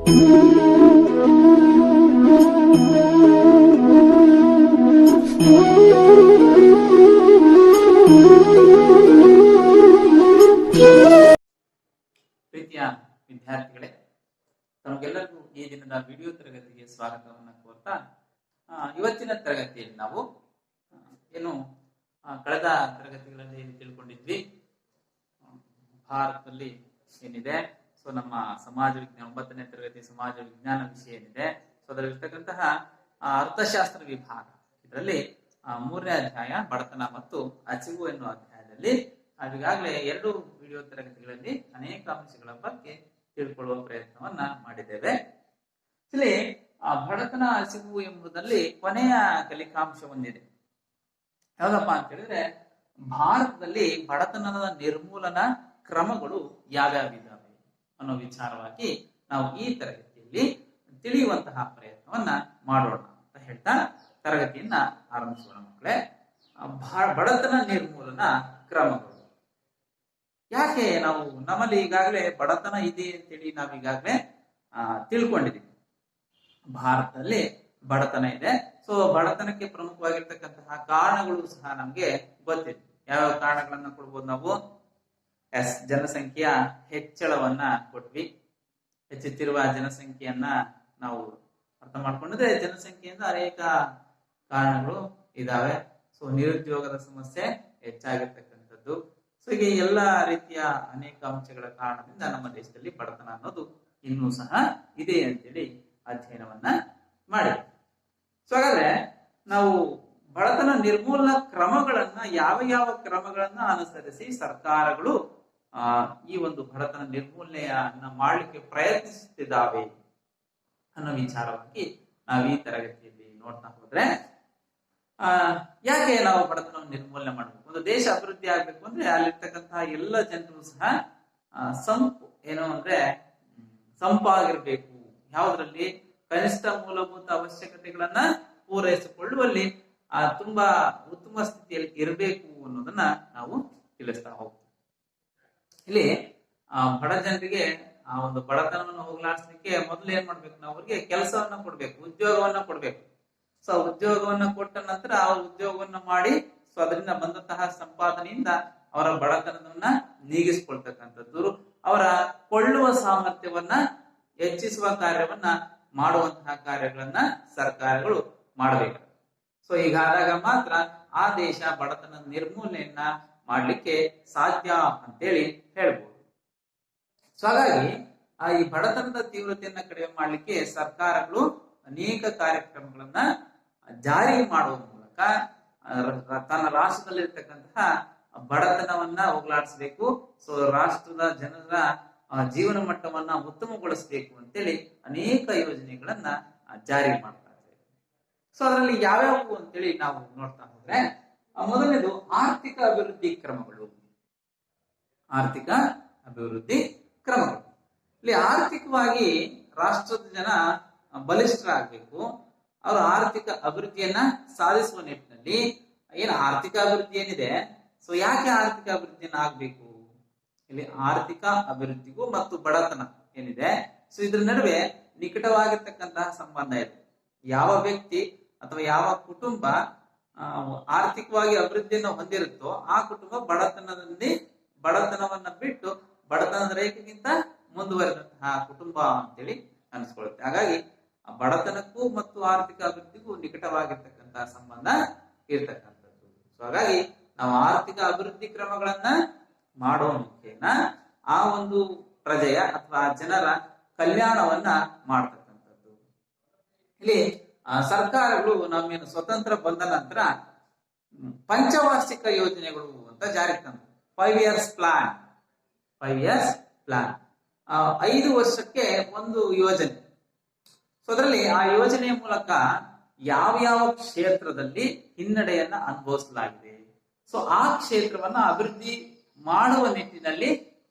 ಪ್ರೀತಿಯ ವಿದ್ಯಾರ್ಥಿಗಳೇ, ತಮಗೆಲ್ಲರಿಗೂ ಈ ದಿನದ ವಿಡಿಯೋ ತರಗತಿಗೆ ಸ್ವಾಗತವನ್ನು ಕೋರ್ತಾ, ಇವತ್ತಿನ ತರಗತಿಯಲ್ಲಿ ನಾವು ಏನು ಕಳೆದ ತರಗತಿಗಳಲ್ಲಿ ತಿಳ್ಕೊಂಡಿದ್ವಿ, ಭಾರತದಲ್ಲಿ ಏನಿದೆ, ಸೊ ನಮ್ಮ ಸಮಾಜ ವಿಜ್ಞಾನ 9ನೇ ತರಗತಿ ಸಮಾಜ ವಿಜ್ಞಾನ ವಿಷಯ ಏನಿದೆ, ಸೊ ಅದರಲ್ಲಿರ್ತಕ್ಕಂತಹ ಅರ್ಥಶಾಸ್ತ್ರ ವಿಭಾಗ, ಇದರಲ್ಲಿ 3ನೇ ಅಧ್ಯಾಯ ಬಡತನ ಮತ್ತು ಹಸಿವು ಎನ್ನುವ ಅಧ್ಯಾಯದಲ್ಲಿ ಈಗಾಗಲೇ 2 ವಿಡಿಯೋ ತರಗತಿಗಳಲ್ಲಿ ಅನೇಕ ಅಂಶಗಳ ಬಗ್ಗೆ ತಿಳ್ಕೊಳ್ಳುವ ಪ್ರಯತ್ನವನ್ನ ಮಾಡಿದ್ದೇವೆ. ಇಲ್ಲಿ ಬಡತನ ಹಸಿವು ಎಂಬುದರಲ್ಲಿ ಕೊನೆಯ ಕಲಿಕಾಂಶ ಹೊಂದಿದೆ. ಯಾವ್ದಪ್ಪ ಅಂತ ಹೇಳಿದ್ರೆ, ಭಾರತದಲ್ಲಿ ಬಡತನದ ನಿರ್ಮೂಲನಾ ಕ್ರಮಗಳು ಯಾವ್ಯಾವಿದ್ದಾವೆ ಅನ್ನೋ ವಿಚಾರವಾಗಿ ನಾವು ಈ ತರಗತಿಯಲ್ಲಿ ತಿಳಿಯುವಂತಹ ಪ್ರಯತ್ನವನ್ನ ಮಾಡೋಣ ಅಂತ ಹೇಳ್ತಾ ತರಗತಿಯನ್ನ ಆರಂಭಿಸೋಣ. ಮಕ್ಕಳೇ, ಬಡತನ ನಿರ್ಮೂಲನಾ ಕ್ರಮಗಳು ಯಾಕೆ ನಾವು ನಮ್ಮಲ್ಲಿ ಈಗಾಗಲೇ ಬಡತನ ಇದೆ ಅಂತೇಳಿ ನಾವು ಈಗಾಗಲೇ ತಿಳ್ಕೊಂಡಿದ್ದೀವಿ. ಭಾರತದಲ್ಲಿ ಬಡತನ ಇದೆ. ಸೊ ಬಡತನಕ್ಕೆ ಪ್ರಮುಖವಾಗಿರ್ತಕ್ಕಂತಹ ಕಾರಣಗಳು ಸಹ ನಮ್ಗೆ ಗೊತ್ತಿದೆ. ಯಾವ್ಯಾವ ಕಾರಣಗಳನ್ನ ಕೊಡ್ಬೋದು ನಾವು? ಜನಸಂಖ್ಯೆಯ ಹೆಚ್ಚಳವನ್ನ ಕೊಟ್ವಿ. ಹೆಚ್ಚುತ್ತಿರುವ ಜನಸಂಖ್ಯೆಯನ್ನ ನಾವು ಅರ್ಥ ಮಾಡ್ಕೊಂಡಿದ್ರೆ, ಜನಸಂಖ್ಯೆಯಿಂದ ಅನೇಕ ಕಾರಣಗಳು ಇದಾವೆ. ಸೊ ನಿರುದ್ಯೋಗದ ಸಮಸ್ಯೆ ಹೆಚ್ಚಾಗಿರ್ತಕ್ಕಂಥದ್ದು. ಸೊ ಹೀಗೆ ಎಲ್ಲಾ ರೀತಿಯ ಅನೇಕ ಅಂಶಗಳ ಕಾರಣದಿಂದ ನಮ್ಮ ದೇಶದಲ್ಲಿ ಬಡತನ ಅನ್ನೋದು ಇನ್ನೂ ಸಹ ಇದೆ ಅಂತೇಳಿ ಅಧ್ಯಯನವನ್ನ ಮಾಡಿದೆ. ಸೊ ಹಾಗಾದ್ರೆ ನಾವು ಬಡತನ ನಿರ್ಮೂಲನಾ ಕ್ರಮಗಳನ್ನ ಯಾವ ಕ್ರಮಗಳನ್ನ ಅನುಸರಿಸಿ ಸರ್ಕಾರಗಳು ಈ ಒಂದು ಬಡತನ ನಿರ್ಮೂಲನೆಯನ್ನ ಮಾಡ್ಲಿಕ್ಕೆ ಪ್ರಯತ್ನಿಸುತ್ತಿದ್ದಾವೆ ಅನ್ನೋ ವಿಚಾರವಾಗಿ ನಾವು ಈ ತರಗತಿಯಲ್ಲಿ ನೋಡ್ತಾ ಹೋದ್ರೆ, ಯಾಕೆ ನಾವು ಬಡತನವನ್ನು ನಿರ್ಮೂಲನೆ ಮಾಡಬೇಕು? ಒಂದು ದೇಶ ಅಭಿವೃದ್ಧಿ ಆಗ್ಬೇಕು ಅಂದ್ರೆ ಅಲ್ಲಿರ್ತಕ್ಕಂತಹ ಎಲ್ಲ ಜನರು ಸಹ ಸಂಪಾಗಿರ್ಬೇಕು. ಯಾವುದ್ರಲ್ಲಿ? ಕನಿಷ್ಠ ಮೂಲಭೂತ ಅವಶ್ಯಕತೆಗಳನ್ನ ಪೂರೈಸಿಕೊಳ್ಳುವಲ್ಲಿ ತುಂಬಾ ಉತ್ತಮ ಸ್ಥಿತಿಯಲ್ಲಿ ಇರಬೇಕು ಅನ್ನೋದನ್ನ ನಾವು ತಿಳಿಸ್ತಾ ಹೋಗ್ತೀವಿ. ಇಲ್ಲಿ ಬಡ ಜನರಿಗೆ ಆ ಒಂದು ಬಡತನವನ್ನು ಹೋಗ್ಲಾಡಿಸ್ಲಿಕ್ಕೆ ಮೊದಲು ಏನ್ ಮಾಡ್ಬೇಕು? ನಾವು ಅವ್ರಿಗೆ ಕೆಲಸವನ್ನ ಕೊಡ್ಬೇಕು, ಉದ್ಯೋಗವನ್ನ ಕೊಡ್ಬೇಕು. ಸೊ ಉದ್ಯೋಗವನ್ನ ಕೊಟ್ಟ ನಂತರ ಆ ಉದ್ಯೋಗವನ್ನ ಮಾಡಿ, ಸೊ ಅದರಿಂದ ಬಂದಂತಹ ಸಂಪಾದನೆಯಿಂದ ಅವರ ಬಡತನವನ್ನ ನೀಗಿಸ್ಕೊಳ್ತಕ್ಕಂಥದ್ದು, ಅವರ ಕೊಳ್ಳುವ ಸಾಮರ್ಥ್ಯವನ್ನ ಹೆಚ್ಚಿಸುವ ಕಾರ್ಯವನ್ನ ಮಾಡುವಂತಹ ಕಾರ್ಯಗಳನ್ನ ಸರ್ಕಾರಗಳು ಮಾಡಬೇಕು. ಸೊ ಹೀಗಾದಾಗ ಮಾತ್ರ ಆ ದೇಶ ಬಡತನ ನಿರ್ಮೂಲನೆಯನ್ನ ಮಾಡ್ಲಿಕ್ಕೆ ಸಾಧ್ಯ ಅಂತೇಳಿ ಹೇಳ್ಬೋದು. ಸೊ ಹಾಗಾಗಿ ಈ ಬಡತನದ ತೀವ್ರತೆಯನ್ನ ಕಡಿಮೆ ಮಾಡ್ಲಿಕ್ಕೆ ಸರ್ಕಾರಗಳು ಅನೇಕ ಕಾರ್ಯಕ್ರಮಗಳನ್ನ ಜಾರಿ ಮಾಡುವ ಮೂಲಕ ತನ್ನ ರಾಷ್ಟ್ರದಲ್ಲಿರ್ತಕ್ಕಂತಹ ಬಡತನವನ್ನ ಹೋಗ್ಲಾಡಿಸ್ಬೇಕು. ಸೊ ರಾಷ್ಟ್ರದ ಜನರ ಜೀವನ ಮಟ್ಟವನ್ನ ಉತ್ತಮಗೊಳಿಸಬೇಕು ಅಂತೇಳಿ ಅನೇಕ ಯೋಜನೆಗಳನ್ನ ಜಾರಿ ಮಾಡ್ತಾ ಇದ್ದಾರೆ. ಸೊ ಅದರಲ್ಲಿ ಯಾವ್ಯಾವು ಅಂತೇಳಿ ನಾವು ನೋಡ್ತಾ ಹೋದ್ರೆ, ಮೊದಲನೇದು ಆರ್ಥಿಕ ಅಭಿವೃದ್ಧಿ ಕ್ರಮಗಳು. ಆರ್ಥಿಕ ಅಭಿವೃದ್ಧಿ ಕ್ರಮಗಳು ಇಲ್ಲಿ ಆರ್ಥಿಕವಾಗಿ ರಾಷ್ಟ್ರದ ಜನ ಬಲಿಷ್ಠರಾಗಬೇಕು. ಅವರ ಆರ್ಥಿಕ ಅಭಿವೃದ್ಧಿಯನ್ನ ಸಾಧಿಸುವ ನಿಟ್ಟಿನಲ್ಲಿ ಏನು ಆರ್ಥಿಕ ಅಭಿವೃದ್ಧಿ ಏನಿದೆ, ಸೊ ಯಾಕೆ ಆರ್ಥಿಕ ಅಭಿವೃದ್ಧಿಯನ್ನ ಆಗ್ಬೇಕು? ಇಲ್ಲಿ ಆರ್ಥಿಕ ಅಭಿವೃದ್ಧಿಗೂ ಮತ್ತು ಬಡತನ ಏನಿದೆ, ಸೊ ಇದ್ರ ನಡುವೆ ನಿಕಟವಾಗಿರ್ತಕ್ಕಂತಹ ಸಂಬಂಧ ಇದೆ. ಯಾವ ವ್ಯಕ್ತಿ ಅಥವಾ ಯಾವ ಕುಟುಂಬ ಆರ್ಥಿಕವಾಗಿ ಅಭಿವೃದ್ಧಿಯನ್ನು ಹೊಂದಿರುತ್ತೋ ಆ ಕುಟುಂಬ ಬಡತನವನ್ನ ಬಿಟ್ಟು ಬಡತನದ ರೇಖೆಗಿಂತ ಮುಂದುವರೆದಂತಹ ಕುಟುಂಬ ಅಂತೇಳಿ ಅನಿಸ್ಕೊಳ್ಳುತ್ತೆ. ಹಾಗಾಗಿ ಬಡತನಕ್ಕೂ ಮತ್ತು ಆರ್ಥಿಕ ಅಭಿವೃದ್ಧಿಗೂ ನಿಕಟವಾಗಿರ್ತಕ್ಕಂತಹ ಸಂಬಂಧ ಇರ್ತಕ್ಕಂಥದ್ದು. ಸೊ ಹಾಗಾಗಿ ನಾವು ಆರ್ಥಿಕ ಅಭಿವೃದ್ಧಿ ಕ್ರಮಗಳನ್ನ ಮಾಡೋ ಮುಖೇನ ಆ ಒಂದು ಪ್ರಜೆಯ ಅಥವಾ ಜನರ ಕಲ್ಯಾಣವನ್ನ ಮಾಡ್ತಕ್ಕಂಥದ್ದು. ಇಲ್ಲಿ ಸರ್ಕಾರಗಳು ನಮ್ಮೇನು ಸ್ವತಂತ್ರ ಬಂದ ನಂತರ ಪಂಚವಾರ್ಷಿಕ ಯೋಜನೆಗಳು ಅಂತ ಜಾರಿಗೆ ತಂದ್ರು. 5 years ಪ್ಲಾನ್ 5 ವರ್ಷಕ್ಕೆ ಒಂದು ಯೋಜನೆ. ಸೊ ಅದರಲ್ಲಿ ಆ ಯೋಜನೆಯ ಮೂಲಕ ಯಾವ ಕ್ಷೇತ್ರದಲ್ಲಿ ಹಿನ್ನಡೆಯನ್ನ ಅನುಭವಿಸಲಾಗಿದೆ, ಸೊ ಆ ಕ್ಷೇತ್ರವನ್ನ ಅಭಿವೃದ್ಧಿ ಮಾಡುವ ನಿಟ್ಟಿನಲ್ಲಿ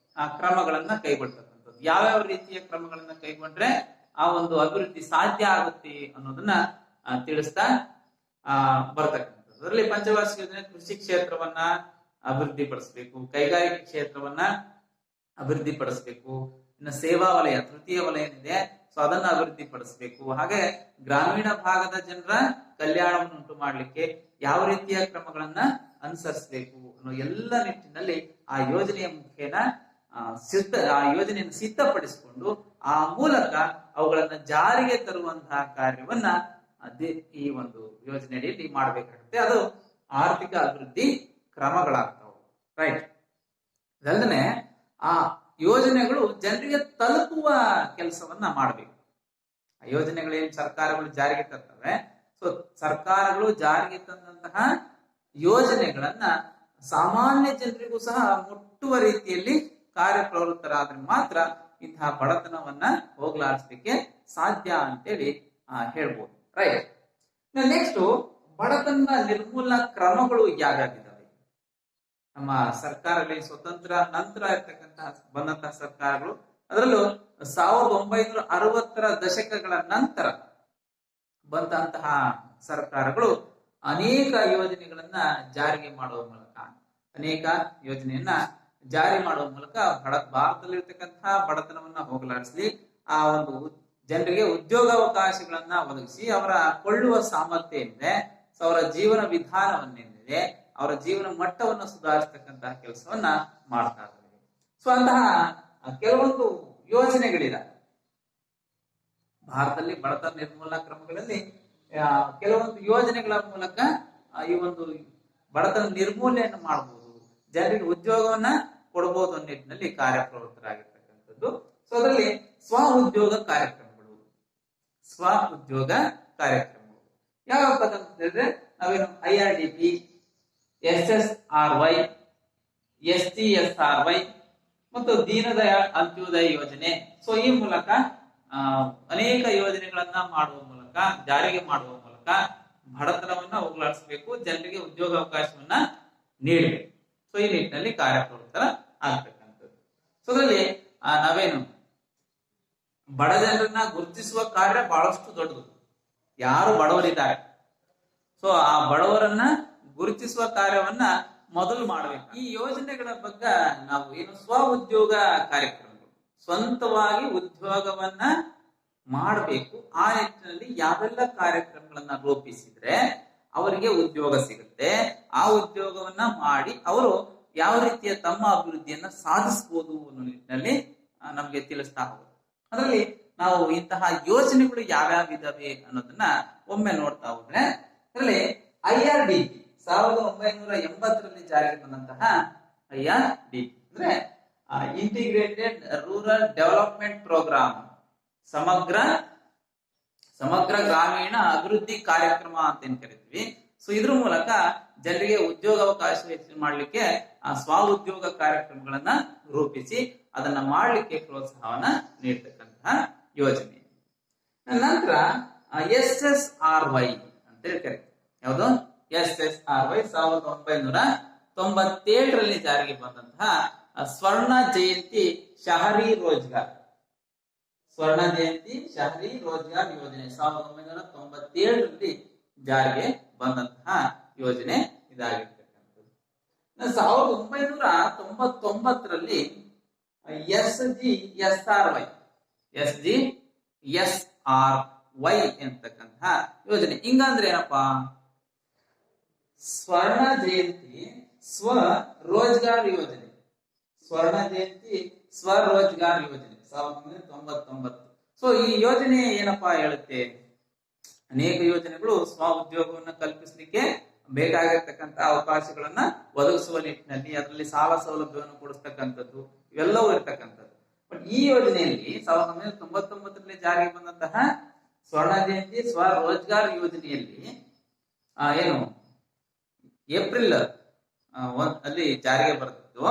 ಕ್ರಮಗಳನ್ನ ಕೈಗೊಳ್ತಕ್ಕಂಥದ್ದು. ಯಾವ್ಯಾವ ರೀತಿಯ ಕ್ರಮಗಳನ್ನ ಕೈಗೊಂಡ್ರೆ ಆ ಒಂದು ಅಭಿವೃದ್ಧಿ ಸಾಧ್ಯ ಆಗುತ್ತೆ ಅನ್ನೋದನ್ನ ತಿಳಿಸ್ತಾ ಬರ್ತಕ್ಕಂಥದ್ದು. ಅದರಲ್ಲಿ ಪಂಚವಾರ್ಷಿಕ ಯೋಜನೆ ಕೃಷಿ ಕ್ಷೇತ್ರವನ್ನ ಅಭಿವೃದ್ಧಿ ಪಡಿಸಬೇಕು, ಕೈಗಾರಿಕೆ ಕ್ಷೇತ್ರವನ್ನ ಅಭಿವೃದ್ಧಿ ಪಡಿಸಬೇಕು, ಇನ್ನು ಸೇವಾ ವಲಯ ತೃತೀಯ ವಲಯ ಏನಿದೆ, ಸೊ ಅದನ್ನ ಅಭಿವೃದ್ಧಿ ಪಡಿಸಬೇಕು. ಹಾಗೆ ಗ್ರಾಮೀಣ ಭಾಗದ ಜನರ ಕಲ್ಯಾಣವನ್ನು ಉಂಟು ಮಾಡ್ಲಿಕ್ಕೆ ಯಾವ ರೀತಿಯ ಕ್ರಮಗಳನ್ನ ಅನುಸರಿಸಬೇಕು ಅನ್ನೋ ಎಲ್ಲ ನಿಟ್ಟಿನಲ್ಲಿ ಆ ಯೋಜನೆಯ ಮುಖೇನ ಆ ಯೋಜನೆಯನ್ನು ಸಿದ್ಧಪಡಿಸಿಕೊಂಡು ಆ ಮೂಲಕ ಅವುಗಳನ್ನ ಜಾರಿಗೆ ತರುವಂತಹ ಕಾರ್ಯವನ್ನ ಈ ಒಂದು ಯೋಜನೆಯಲ್ಲಿ ಮಾಡಬೇಕಾಗುತ್ತೆ. ಅದು ಆರ್ಥಿಕ ಅಭಿವೃದ್ಧಿ ಕ್ರಮಗಳಾಗ್ತಾವೆ. ರೈಟ್. ಅದಲ್ಲದೆ ಆ ಯೋಜನೆಗಳು ಜನರಿಗೆ ತಲುಪುವ ಕೆಲಸವನ್ನ ಮಾಡಬೇಕು. ಆ ಯೋಜನೆಗಳೇನು ಸರ್ಕಾರಗಳು ಜಾರಿಗೆ ತರ್ತವೆ, ಸೊ ಸರ್ಕಾರಗಳು ಜಾರಿಗೆ ತಂದಂತಹ ಯೋಜನೆಗಳನ್ನ ಸಾಮಾನ್ಯ ಜನರಿಗೂ ಸಹ ಮುಟ್ಟುವ ರೀತಿಯಲ್ಲಿ ಕಾರ್ಯಪ್ರವೃತ್ತರಾದ್ರೆ ಮಾತ್ರ ಇಂತಹ ಬಡತನವನ್ನ ಹೋಗ್ಲಾಡಿಸ್ಲಿಕ್ಕೆ ಸಾಧ್ಯ ಅಂತೇಳಿ ಹೇಳ್ಬೋದು. ರೈಟ್. ನೆಕ್ಸ್ಟ್, ಬಡತನ ನಿರ್ಮೂಲನಾ ಕ್ರಮಗಳು ಯಾವ್ಯಾವಿದಾವೆ? ನಮ್ಮ ಸರ್ಕಾರಗಳಲ್ಲಿ ಸ್ವತಂತ್ರ ನಂತರ ಇರ್ತಕ್ಕಂತಹ ಬಂದಂತಹ ಸರ್ಕಾರಗಳು, ಅದರಲ್ಲೂ 1960ರ ದಶಕಗಳ ನಂತರ ಬಂದಂತಹ ಸರ್ಕಾರಗಳು ಅನೇಕ ಯೋಜನೆಗಳನ್ನ ಜಾರಿಗೆ ಮಾಡುವ ಮೂಲಕ ಜಾರಿ ಮಾಡುವ ಮೂಲಕ ಭಾರತದಲ್ಲಿರ್ತಕ್ಕಂತಹ ಬಡತನವನ್ನ ಹೋಗಲಾಡಿಸಿ ಆ ಒಂದು ಜನರಿಗೆ ಉದ್ಯೋಗಾವಕಾಶಗಳನ್ನ ಒದಗಿಸಿ ಅವರ ಕೊಳ್ಳುವ ಸಾಮರ್ಥ್ಯ ಏನಿದೆ, ಅವರ ಜೀವನ ವಿಧಾನವನ್ನೇನಿದೆ, ಅವರ ಜೀವನ ಮಟ್ಟವನ್ನು ಸುಧಾರಿಸತಕ್ಕಂತಹ ಕೆಲಸವನ್ನ ಮಾಡ್ತಾ ಇದ್ದಾರೆ. ಸೊ ಅಂತಹ ಕೆಲವೊಂದು ಯೋಜನೆಗಳಿದೆ ಭಾರತದಲ್ಲಿ. ಬಡತನ ನಿರ್ಮೂಲನಾ ಕ್ರಮಗಳಲ್ಲಿ ಕೆಲವೊಂದು ಯೋಜನೆಗಳ ಮೂಲಕ ಈ ಒಂದು ಬಡತನ ನಿರ್ಮೂಲನೆಯನ್ನು ಮಾಡಬಹುದು, ಜನರಿಗೆ ಉದ್ಯೋಗವನ್ನ ಕೊಡಬಹುದು ಅನ್ನೋ ನಿಟ್ಟಿನಲ್ಲಿ ಕಾರ್ಯಪ್ರವೃತ್ತರಾಗಿರ್ತಕ್ಕಂಥದ್ದು. ಸೊ ಅದರಲ್ಲಿ ಸ್ವ ಉದ್ಯೋಗ ಕಾರ್ಯಕ್ರಮಗಳು ಯಾವಪ್ಪ ಅಂತ ಹೇಳಿದ್ರೆ ನಾವೇನು IRDP, SSRY, SGSRY ಮತ್ತು ದೀನದಯಾಳ್ ಅಂತ್ಯೋದಯ ಯೋಜನೆ. ಸೊ ಈ ಮೂಲಕ ಅನೇಕ ಯೋಜನೆಗಳನ್ನ ಜಾರಿಗೆ ಮಾಡುವ ಮೂಲಕ ಬಡತನವನ್ನ ಹೋಗಲಾಡಿಸಬೇಕು, ಜನರಿಗೆ ಉದ್ಯೋಗಾವಕಾಶವನ್ನ ನೀಡಬೇಕು. ಸೊ ಈ ನಿಟ್ಟಿನಲ್ಲಿ ಕಾರ್ಯಪ್ರವೃತ್ತರ ಆಗ್ತಕ್ಕಂಥದ್ದು. ಸೊ ಅದರಲ್ಲಿ ನಾವೇನು ಬಡ ಜನರನ್ನ ಗುರುತಿಸುವ ಕಾರ್ಯ ಬಹಳಷ್ಟು ದೊಡ್ಡದು. ಯಾರು ಬಡವರಿದ್ದಾರೆ, ಸೊ ಆ ಬಡವರನ್ನ ಗುರುತಿಸುವ ಕಾರ್ಯವನ್ನ ಮೊದಲು ಮಾಡಬೇಕು. ಈ ಯೋಜನೆಗಳ ಬಗ್ಗೆ ನಾವು ಏನು ಸ್ವ ಉದ್ಯೋಗ ಕಾರ್ಯಕ್ರಮಗಳು, ಸ್ವಂತವಾಗಿ ಉದ್ಯೋಗವನ್ನ ಮಾಡಬೇಕು. ಆ ನಿಟ್ಟಿನಲ್ಲಿ ಯಾವೆಲ್ಲ ಕಾರ್ಯಕ್ರಮಗಳನ್ನ ರೂಪಿಸಿದ್ರೆ ಅವರಿಗೆ ಉದ್ಯೋಗ ಸಿಗುತ್ತೆ, ಆ ಉದ್ಯೋಗವನ್ನ ಮಾಡಿ ಅವರು ಯಾವ ರೀತಿಯ ತಮ್ಮ ಅಭಿವೃದ್ಧಿಯನ್ನ ಸಾಧಿಸಬಹುದು ಅನ್ನೋ ನಿಟ್ಟಿನಲ್ಲಿ ನಮ್ಗೆ ತಿಳಿಸ್ತಾ ಹೋಗುತ್ತೆ. ಅದರಲ್ಲಿ ನಾವು ಇಂತಹ ಯೋಜನೆಗಳು ಯಾವ್ಯಾವ ಇದಾವೆ ಅನ್ನೋದನ್ನ ಒಮ್ಮೆ ನೋಡ್ತಾ ಹೋದ್ರೆ, ಅದರಲ್ಲಿ IRDP 1980ರಲ್ಲಿ ಜಾರಿಗೆ ಬಂದಂತಹ IRDP ಅಂದ್ರೆ ಇಂಟಿಗ್ರೇಟೆಡ್ ರೂರಲ್ ಡೆವಲಪ್ಮೆಂಟ್ ಪ್ರೋಗ್ರಾಮ್, ಸಮಗ್ರ ಗ್ರಾಮೀಣ ಅಭಿವೃದ್ಧಿ ಕಾರ್ಯಕ್ರಮ ಅಂತ ಏನ್ ಕರಿತೀವಿ. ಸೊ ಇದ್ರ ಮೂಲಕ ಜನರಿಗೆ ಉದ್ಯೋಗಾವಕಾಶ ಹೆಚ್ಚು ಮಾಡ್ಲಿಕ್ಕೆ ಸ್ವ ಉದ್ಯೋಗ ಕಾರ್ಯಕ್ರಮಗಳನ್ನ ರೂಪಿಸಿ ಅದನ್ನ ಮಾಡ್ಲಿಕ್ಕೆ ಪ್ರೋತ್ಸಾಹವನ್ನ ನೀಡ್ತಕ್ಕಂತಹ ಯೋಜನೆ. ನಂತರ SSRY ಅಂತ ಹೇಳಿ ಕರಿತೀವಿ. ಯಾವುದು? SSRY 1997ರಲ್ಲಿ ಜಾರಿಗೆ ಬಂದಂತಹ ಸ್ವರ್ಣ ಜಯಂತಿ ಶಹರಿ ರೋಜ್ಗಾರ್ ಯೋಜನೆ 1997ರಲ್ಲಿ ಜಾರಿಗೆ ಬಂದಂತಹ ಯೋಜನೆ ಇದಾಗಿರ್ತಕ್ಕಂಥದ್ದು. 1999ರಲ್ಲಿ SGSRY ಎಂತಕ್ಕಂತಹ ಯೋಜನೆ. ಹಿಂಗಂದ್ರೆ ಏನಪ್ಪಾ? ಸ್ವರ್ಣ ಜಯಂತಿ ಸ್ವರೋಜ್ಗಾರ್ ಯೋಜನೆ 1999. ಸೊ ಈ ಯೋಜನೆ ಏನಪ್ಪಾ ಹೇಳುತ್ತೆ? ಅನೇಕ ಯೋಜನೆಗಳು ಸ್ವ ಉದ್ಯೋಗವನ್ನು ಕಲ್ಪಿಸಲಿಕ್ಕೆ ಬೇಕಾಗಿರ್ತಕ್ಕಂಥ ಅವಕಾಶಗಳನ್ನ ಒದಗಿಸುವ ನಿಟ್ಟಿನಲ್ಲಿ ಅದರಲ್ಲಿ ಸಾಲ ಸೌಲಭ್ಯವನ್ನು ಕೊಡಿಸ್ತಕ್ಕಂಥದ್ದು ಇವೆಲ್ಲವೂ ಇರ್ತಕ್ಕಂಥದ್ದು. ಬಟ್ ಈ ಯೋಜನೆಯಲ್ಲಿ 1999ರಲ್ಲಿ ಜಾರಿಗೆ ಬಂದಂತಹ ಸ್ವರ್ಣ ಜಯಂತಿ ಸ್ವರೋಜ್ಗಾರ್ ಯೋಜನೆಯಲ್ಲಿ ಏನು ಏಪ್ರಿಲ್ ಅಲ್ಲಿ ಜಾರಿಗೆ ಬರುತ್ತಿತ್ತು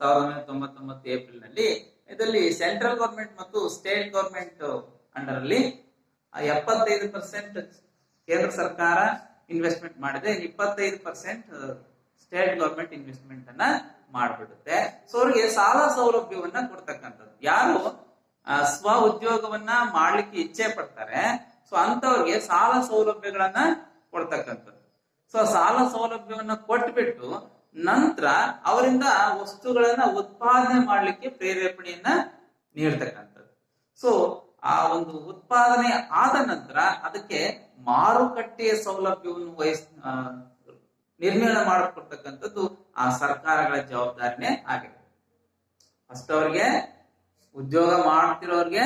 1999 ಏಪ್ರಿಲ್ ನಲ್ಲಿ. ಇದರಲ್ಲಿ ಸೆಂಟ್ರಲ್ ಗವರ್ಮೆಂಟ್ ಮತ್ತು ಸ್ಟೇಟ್ ಗವರ್ಮೆಂಟ್ ಅಂಡರ್ ಅಲ್ಲಿ 75% ಕೇಂದ್ರ ಸರ್ಕಾರ ಇನ್ವೆಸ್ಟ್ಮೆಂಟ್ ಮಾಡಿದೆ, 25% ಸ್ಟೇಟ್ ಗವರ್ಮೆಂಟ್ ಇನ್ವೆಸ್ಟ್ಮೆಂಟ್ ಅನ್ನ ಮಾಡ್ಬಿಡುತ್ತೆ. ಸೊ ಅವ್ರಿಗೆ ಸಾಲ ಸೌಲಭ್ಯವನ್ನ ಕೊಡ್ತಕ್ಕಂಥದ್ದು. ಯಾರು ಸ್ವ ಉದ್ಯೋಗವನ್ನ ಮಾಡ್ಲಿಕ್ಕೆ ಇಚ್ಛೆ ಪಡ್ತಾರೆ, ಸೊ ಅಂತವ್ರಿಗೆ ಸಾಲ ಸೌಲಭ್ಯಗಳನ್ನ ಕೊಡ್ತಕ್ಕಂಥದ್ದು. ಸೊ ಸಾಲ ಸೌಲಭ್ಯವನ್ನ ಕೊಟ್ಬಿಟ್ಟು ನಂತರ ಅವರಿಂದ ವಸ್ತುಗಳನ್ನ ಉತ್ಪಾದನೆ ಮಾಡ್ಲಿಕ್ಕೆ ಪ್ರೇರೇಪಣೆಯನ್ನ ನೀಡ್ತಕ್ಕಂಥದ್ದು. ಸೊ ಆ ಒಂದು ಉತ್ಪಾದನೆ ಆದ ನಂತರ ಅದಕ್ಕೆ ಮಾರುಕಟ್ಟೆಯ ಸೌಲಭ್ಯವನ್ನು ನಿರ್ಮಾಣ ಮಾಡಿಕೊಡ್ತಕ್ಕಂಥದ್ದು ಆ ಸರ್ಕಾರಗಳ ಜವಾಬ್ದಾರಿನೇ ಆಗಿದೆ. ಫಸ್ಟ್ ಅವ್ರಿಗೆ ಉದ್ಯೋಗ ಮಾಡ್ತಿರೋರ್ಗೆ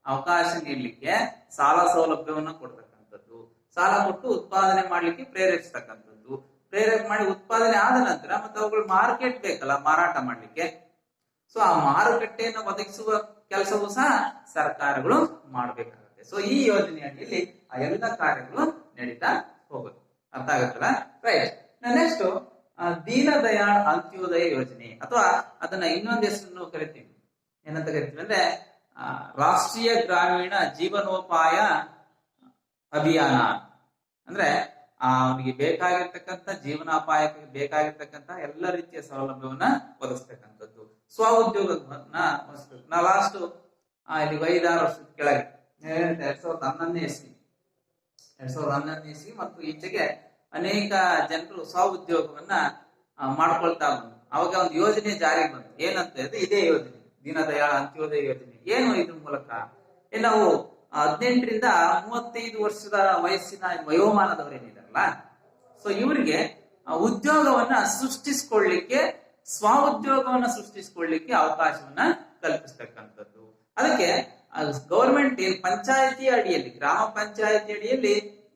ಅವಕಾಶ ನೀಡಲಿಕ್ಕೆ ಸಾಲ ಸೌಲಭ್ಯವನ್ನು ಕೊಡ್ತಕ್ಕಂಥದ್ದು, ಸಾಲ ಕೊಟ್ಟು ಉತ್ಪಾದನೆ ಮಾಡ್ಲಿಕ್ಕೆ ಪ್ರೇರೇಪಿಸ್ತಕ್ಕಂಥದ್ದು, ಪ್ರೇರೇಪಣೆ ಮಾಡಿ ಉತ್ಪಾದನೆ ಆದ ನಂತರ ಮತ್ತೆ ಅವುಗಳು ಮಾರ್ಕೆಟ್ ಬೇಕಲ್ಲ ಮಾರಾಟ ಮಾಡ್ಲಿಕ್ಕೆ. ಸೊ ಆ ಮಾರುಕಟ್ಟೆಯನ್ನು ಒದಗಿಸುವ ಕೆಲಸವೂ ಸಹ ಸರ್ಕಾರಗಳು ಮಾಡಬೇಕಾಗುತ್ತೆ. ಸೊ ಈ ಯೋಜನೆ ಅಡಿಯಲ್ಲಿ ಆ ಎಲ್ಲ ಕಾರ್ಯಗಳು ನಡೀತಾ ಹೋಗುತ್ತೆ. ಅರ್ಥ ಆಗುತ್ತಲ್ಲ? ರೈಟ್. ನೆಕ್ಸ್ಟ್ ದೀನ ದಯಾಳ್ ಅಂತ್ಯೋದಯ ಯೋಜನೆ, ಅಥವಾ ಅದನ್ನ ಇನ್ನೊಂದು ಹೆಸರನ್ನು ಕರಿತೀವಿ. ಏನಂತ ಕರಿತೀವಿ ಅಂದ್ರೆ ರಾಷ್ಟ್ರೀಯ ಗ್ರಾಮೀಣ ಜೀವನೋಪಾಯ ಅಭಿಯಾನ. ಅಂದ್ರೆ ಅವನಿಗೆ ಬೇಕಾಗಿರ್ತಕ್ಕಂಥ ಜೀವನೋಪಾಯಕ್ಕೆ ಬೇಕಾಗಿರ್ತಕ್ಕಂಥ ಎಲ್ಲ ರೀತಿಯ ಸೌಲಭ್ಯವನ್ನ ಒದಗಿಸ್ತಕ್ಕಂಥದ್ದು, ಸ್ವ ಉದ್ಯೋಗವನ್ನ ಒದಗಿಸ್ಬೇಕು. ನಾ ಲಾಸ್ಟ್ ಇಲ್ಲಿ 5-6 ವರ್ಷದ ಕೆಳಗೆ 2011ನೇ ಇಸ್ವಿ ಮತ್ತು ಈಚೆಗೆ ಅನೇಕ ಜನರು ಸ್ವ ಉದ್ಯೋಗವನ್ನ ಮಾಡ್ಕೊಳ್ತಾ ಬಂದ್ರು. ಅವಾಗ ಒಂದು ಯೋಜನೆ ಜಾರಿಗೆ ಬಂತು. ಏನಂತ ಹೇಳಿದ್ರೆ ಇದೇ ಯೋಜನೆ, ದೀನ ದಯಾಳ್ ಅಂತ್ಯೋದಯ ಯೋಜನೆ. ಏನು ಇದ್ರ ಮೂಲಕ ನಾವು 18ರಿಂದ 35 ವರ್ಷದ ವಯಸ್ಸಿನ ವಯೋಮಾನದವರೇನಿದಾರಲ್ಲ, ಸೊ ಇವರಿಗೆ ಉದ್ಯೋಗವನ್ನ ಸೃಷ್ಟಿಸಿಕೊಳ್ಳಿಕ್ಕೆ, ಸ್ವ ಉದ್ಯೋಗವನ್ನ ಸೃಷ್ಟಿಸಿಕೊಳ್ಳಿಕ್ಕೆ ಅವಕಾಶವನ್ನ ಕಲ್ಪಿಸ್ತಕ್ಕಂಥದ್ದು. ಅದಕ್ಕೆ ಗೌರ್ಮೆಂಟ್ ಪಂಚಾಯತಿ ಅಡಿಯಲ್ಲಿ, ಗ್ರಾಮ ಪಂಚಾಯತಿ ಅಡಿಯಲ್ಲಿ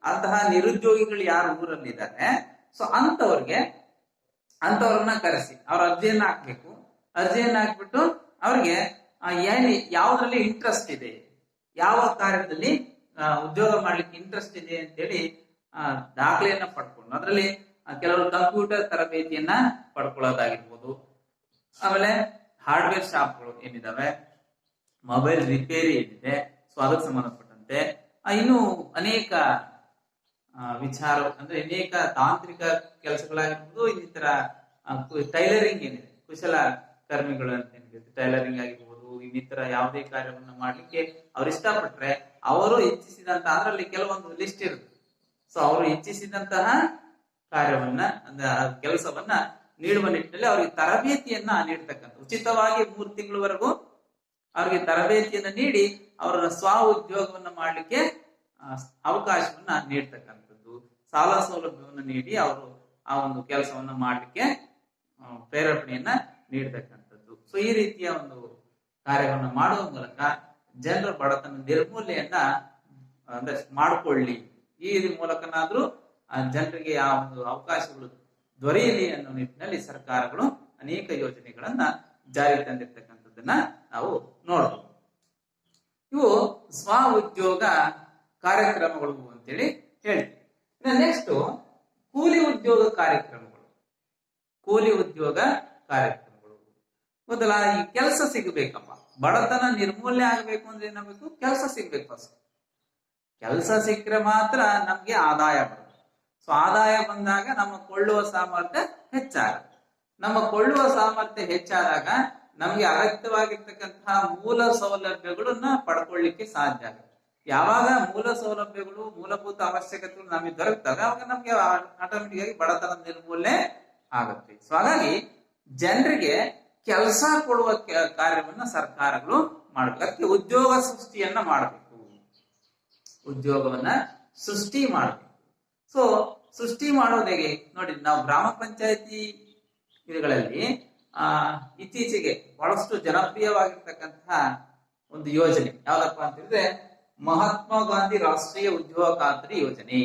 ಅಂತಹ ನಿರುದ್ಯೋಗಿಗಳು ಯಾರು ಊರಲ್ಲಿದ್ದಾರೆ, ಸೊ ಅಂತವ್ರನ್ನ ಕರೆಸಿ ಅವ್ರ ಅರ್ಜಿಯನ್ನ ಹಾಕ್ಬೇಕು. ಅರ್ಜಿಯನ್ನ ಹಾಕ್ಬಿಟ್ಟು ಅವ್ರಿಗೆ ಯಾವ್ದ್ರಲ್ಲಿ ಇಂಟ್ರೆಸ್ಟ್ ಇದೆ, ಯಾವ ಕಾರ್ಯದಲ್ಲಿ ಉದ್ಯೋಗ ಮಾಡ್ಲಿಕ್ಕೆ ಇಂಟ್ರೆಸ್ಟ್ ಇದೆ ಅಂತೇಳಿ ದಾಖಲೆಯನ್ನ ಪಡ್ಕೊಂಡು, ಅದರಲ್ಲಿ ಕೆಲವರು ಕಂಪ್ಯೂಟರ್ ತರಬೇತಿಯನ್ನ ಪಡ್ಕೊಳ್ಳೋದಾಗಿರ್ಬೋದು, ಆಮೇಲೆ ಹಾರ್ಡ್ವೇರ್ ಶಾಪ್ಗಳು ಏನಿದಾವೆ, ಮೊಬೈಲ್ ರಿಪೇರಿ ಏನಿದೆ, ಸೊ ಅದಕ್ಕೆ ಸಂಬಂಧಪಟ್ಟಂತೆ ಇನ್ನು ಅನೇಕ ವಿಚಾರ ಅಂದ್ರೆ ಅನೇಕ ತಾಂತ್ರಿಕ ಕೆಲಸಗಳಾಗಿರ್ಬೋದು, ಇನ್ನಿತರ ಟೈಲರಿಂಗ್ ಏನಿದೆ, ಕುಶಲ ಕರ್ಮಿಗಳು ಅಂತ ಏನಿದೆ, ಟೈಲರಿಂಗ್ ಆಗಿರ್ಬೋದು, ಇನ್ನಿತರ ಯಾವುದೇ ಕಾರ್ಯವನ್ನ ಮಾಡ್ಲಿಕ್ಕೆ ಅವ್ರು ಇಷ್ಟಪಟ್ರೆ ಅವರು ಇಚ್ಛಿಸಿದಂತ, ಅದರಲ್ಲಿ ಕೆಲವೊಂದು ಲಿಸ್ಟ್ ಇರುತ್ತೆ. ಸೊ ಅವರು ಇಚ್ಛಿಸಿದಂತಹ ಕಾರ್ಯವನ್ನ ಕೆಲಸವನ್ನ ನೀಡುವ ನಿಟ್ಟಿನಲ್ಲಿ ಅವರಿಗೆ ತರಬೇತಿಯನ್ನ ನೀಡ್ತಕ್ಕಂಥ, ಉಚಿತವಾಗಿ 3 ತಿಂಗಳವರೆಗೂ ಅವ್ರಿಗೆ ತರಬೇತಿಯನ್ನ ನೀಡಿ ಅವರ ಸ್ವ ಉದ್ಯೋಗವನ್ನ ಮಾಡ್ಲಿಕ್ಕೆ ಅವಕಾಶವನ್ನ ನೀಡ್ತಕ್ಕಂಥದ್ದು, ಸಾಲ ಸೌಲಭ್ಯವನ್ನು ನೀಡಿ ಅವರು ಆ ಒಂದು ಕೆಲಸವನ್ನ ಮಾಡ್ಲಿಕ್ಕೆ ಪ್ರೇರೇಪಣೆಯನ್ನ ನೀಡ್ತಕ್ಕಂಥದ್ದು. ಸೊ ಈ ರೀತಿಯ ಒಂದು ಕಾರ್ಯವನ್ನು ಮಾಡುವ ಮೂಲಕ ಜನರ ಬಡತನ ನಿರ್ಮೂಲನೆಯನ್ನ ಅಂದ್ರೆ ಮಾಡಿಕೊಳ್ಳಿ, ಈ ಮೂಲಕನಾದ್ರೂ ಜನರಿಗೆ ಆ ಒಂದು ಅವಕಾಶಗಳು ದೊರೆಯಲಿ ಅನ್ನೋ ನಿಟ್ಟಿನಲ್ಲಿ ಸರ್ಕಾರಗಳು ಅನೇಕ ಯೋಜನೆಗಳನ್ನ ಜಾರಿಗೆ ತಂದಿರ್ತಕ್ಕಂಥದ್ದನ್ನ ನಾವು ನೋಡಬಹುದು. ಇವು ಸ್ವ ಉದ್ಯೋಗ ಕಾರ್ಯಕ್ರಮಗಳು ಅಂತೇಳಿ ಹೇಳ್ತೀವಿ. ನೆಕ್ಸ್ಟ್ ಕೂಲಿ ಉದ್ಯೋಗ ಕಾರ್ಯಕ್ರಮಗಳು. ಕೂಲಿ ಉದ್ಯೋಗ ಕಾರ್ಯಕ್ರಮಗಳು ಮೊದಲ ಈ ಕೆಲಸ ಸಿಗಬೇಕಪ್ಪ, ಬಡತನ ನಿರ್ಮೂಲನೆ ಆಗ್ಬೇಕು ಅಂದ್ರೆ ಏನಾಗಬೇಕು, ಕೆಲಸ ಸಿಗ್ಬೇಕು. ಫಸ್ಟ್ ಕೆಲಸ ಸಿಕ್ಕರೆ ಮಾತ್ರ ನಮ್ಗೆ ಆದಾಯ ಬರುತ್ತೆ. ಸೊ ಆದಾಯ ಬಂದಾಗ ನಮ್ಮ ಕೊಳ್ಳುವ ಸಾಮರ್ಥ್ಯ ಹೆಚ್ಚಾಗುತ್ತೆ. ನಮ್ಮ ಕೊಳ್ಳುವ ಸಾಮರ್ಥ್ಯ ಹೆಚ್ಚಾದಾಗ ನಮ್ಗೆ ಅಗತ್ಯವಾಗಿರ್ತಕ್ಕಂತಹ ಮೂಲ ಸೌಲಭ್ಯಗಳನ್ನ ಪಡ್ಕೊಳ್ಳಿಕ್ಕೆ ಸಾಧ್ಯ ಆಗುತ್ತೆ. ಯಾವಾಗ ಮೂಲ ಸೌಲಭ್ಯಗಳು, ಮೂಲಭೂತ ಅವಶ್ಯಕತೆಗಳು ನಮಗೆ ದೊರಕ್ತವೆ, ಅವಾಗ ನಮ್ಗೆ ಆಟೋಮೆಟಿಕ್ ಆಗಿ ಬಡತನ ನಿರ್ಮೂಲನೆ ಆಗುತ್ತೆ. ಸೊ ಹಾಗಾಗಿ ಜನರಿಗೆ ಕೆಲಸ ಕೊಡುವ ಕಾರ್ಯವನ್ನ ಸರ್ಕಾರಗಳು ಮಾಡಬೇಕು. ಅದಕ್ಕೆ ಉದ್ಯೋಗ ಸೃಷ್ಟಿಯನ್ನ ಮಾಡಬೇಕು, ಉದ್ಯೋಗವನ್ನ ಸೃಷ್ಟಿ ಮಾಡಬೇಕು. ಸೊ ಸೃಷ್ಟಿ ಮಾಡೋದು ಹೇಗೆ ನೋಡಿ, ನಾವು ಗ್ರಾಮ ಪಂಚಾಯತಿ ಇವುಗಳಲ್ಲಿ ಇತ್ತೀಚೆಗೆ ಬಹಳಷ್ಟು ಜನಪ್ರಿಯವಾಗಿರ್ತಕ್ಕಂತಹ ಒಂದು ಯೋಜನೆ ಯಾವ್ದಪ್ಪ ಅಂತ ಹೇಳಿದ್ರೆ ಮಹಾತ್ಮ ಗಾಂಧಿ ರಾಷ್ಟ್ರೀಯ ಉದ್ಯೋಗ ಖಾತ್ರಿ ಯೋಜನೆ.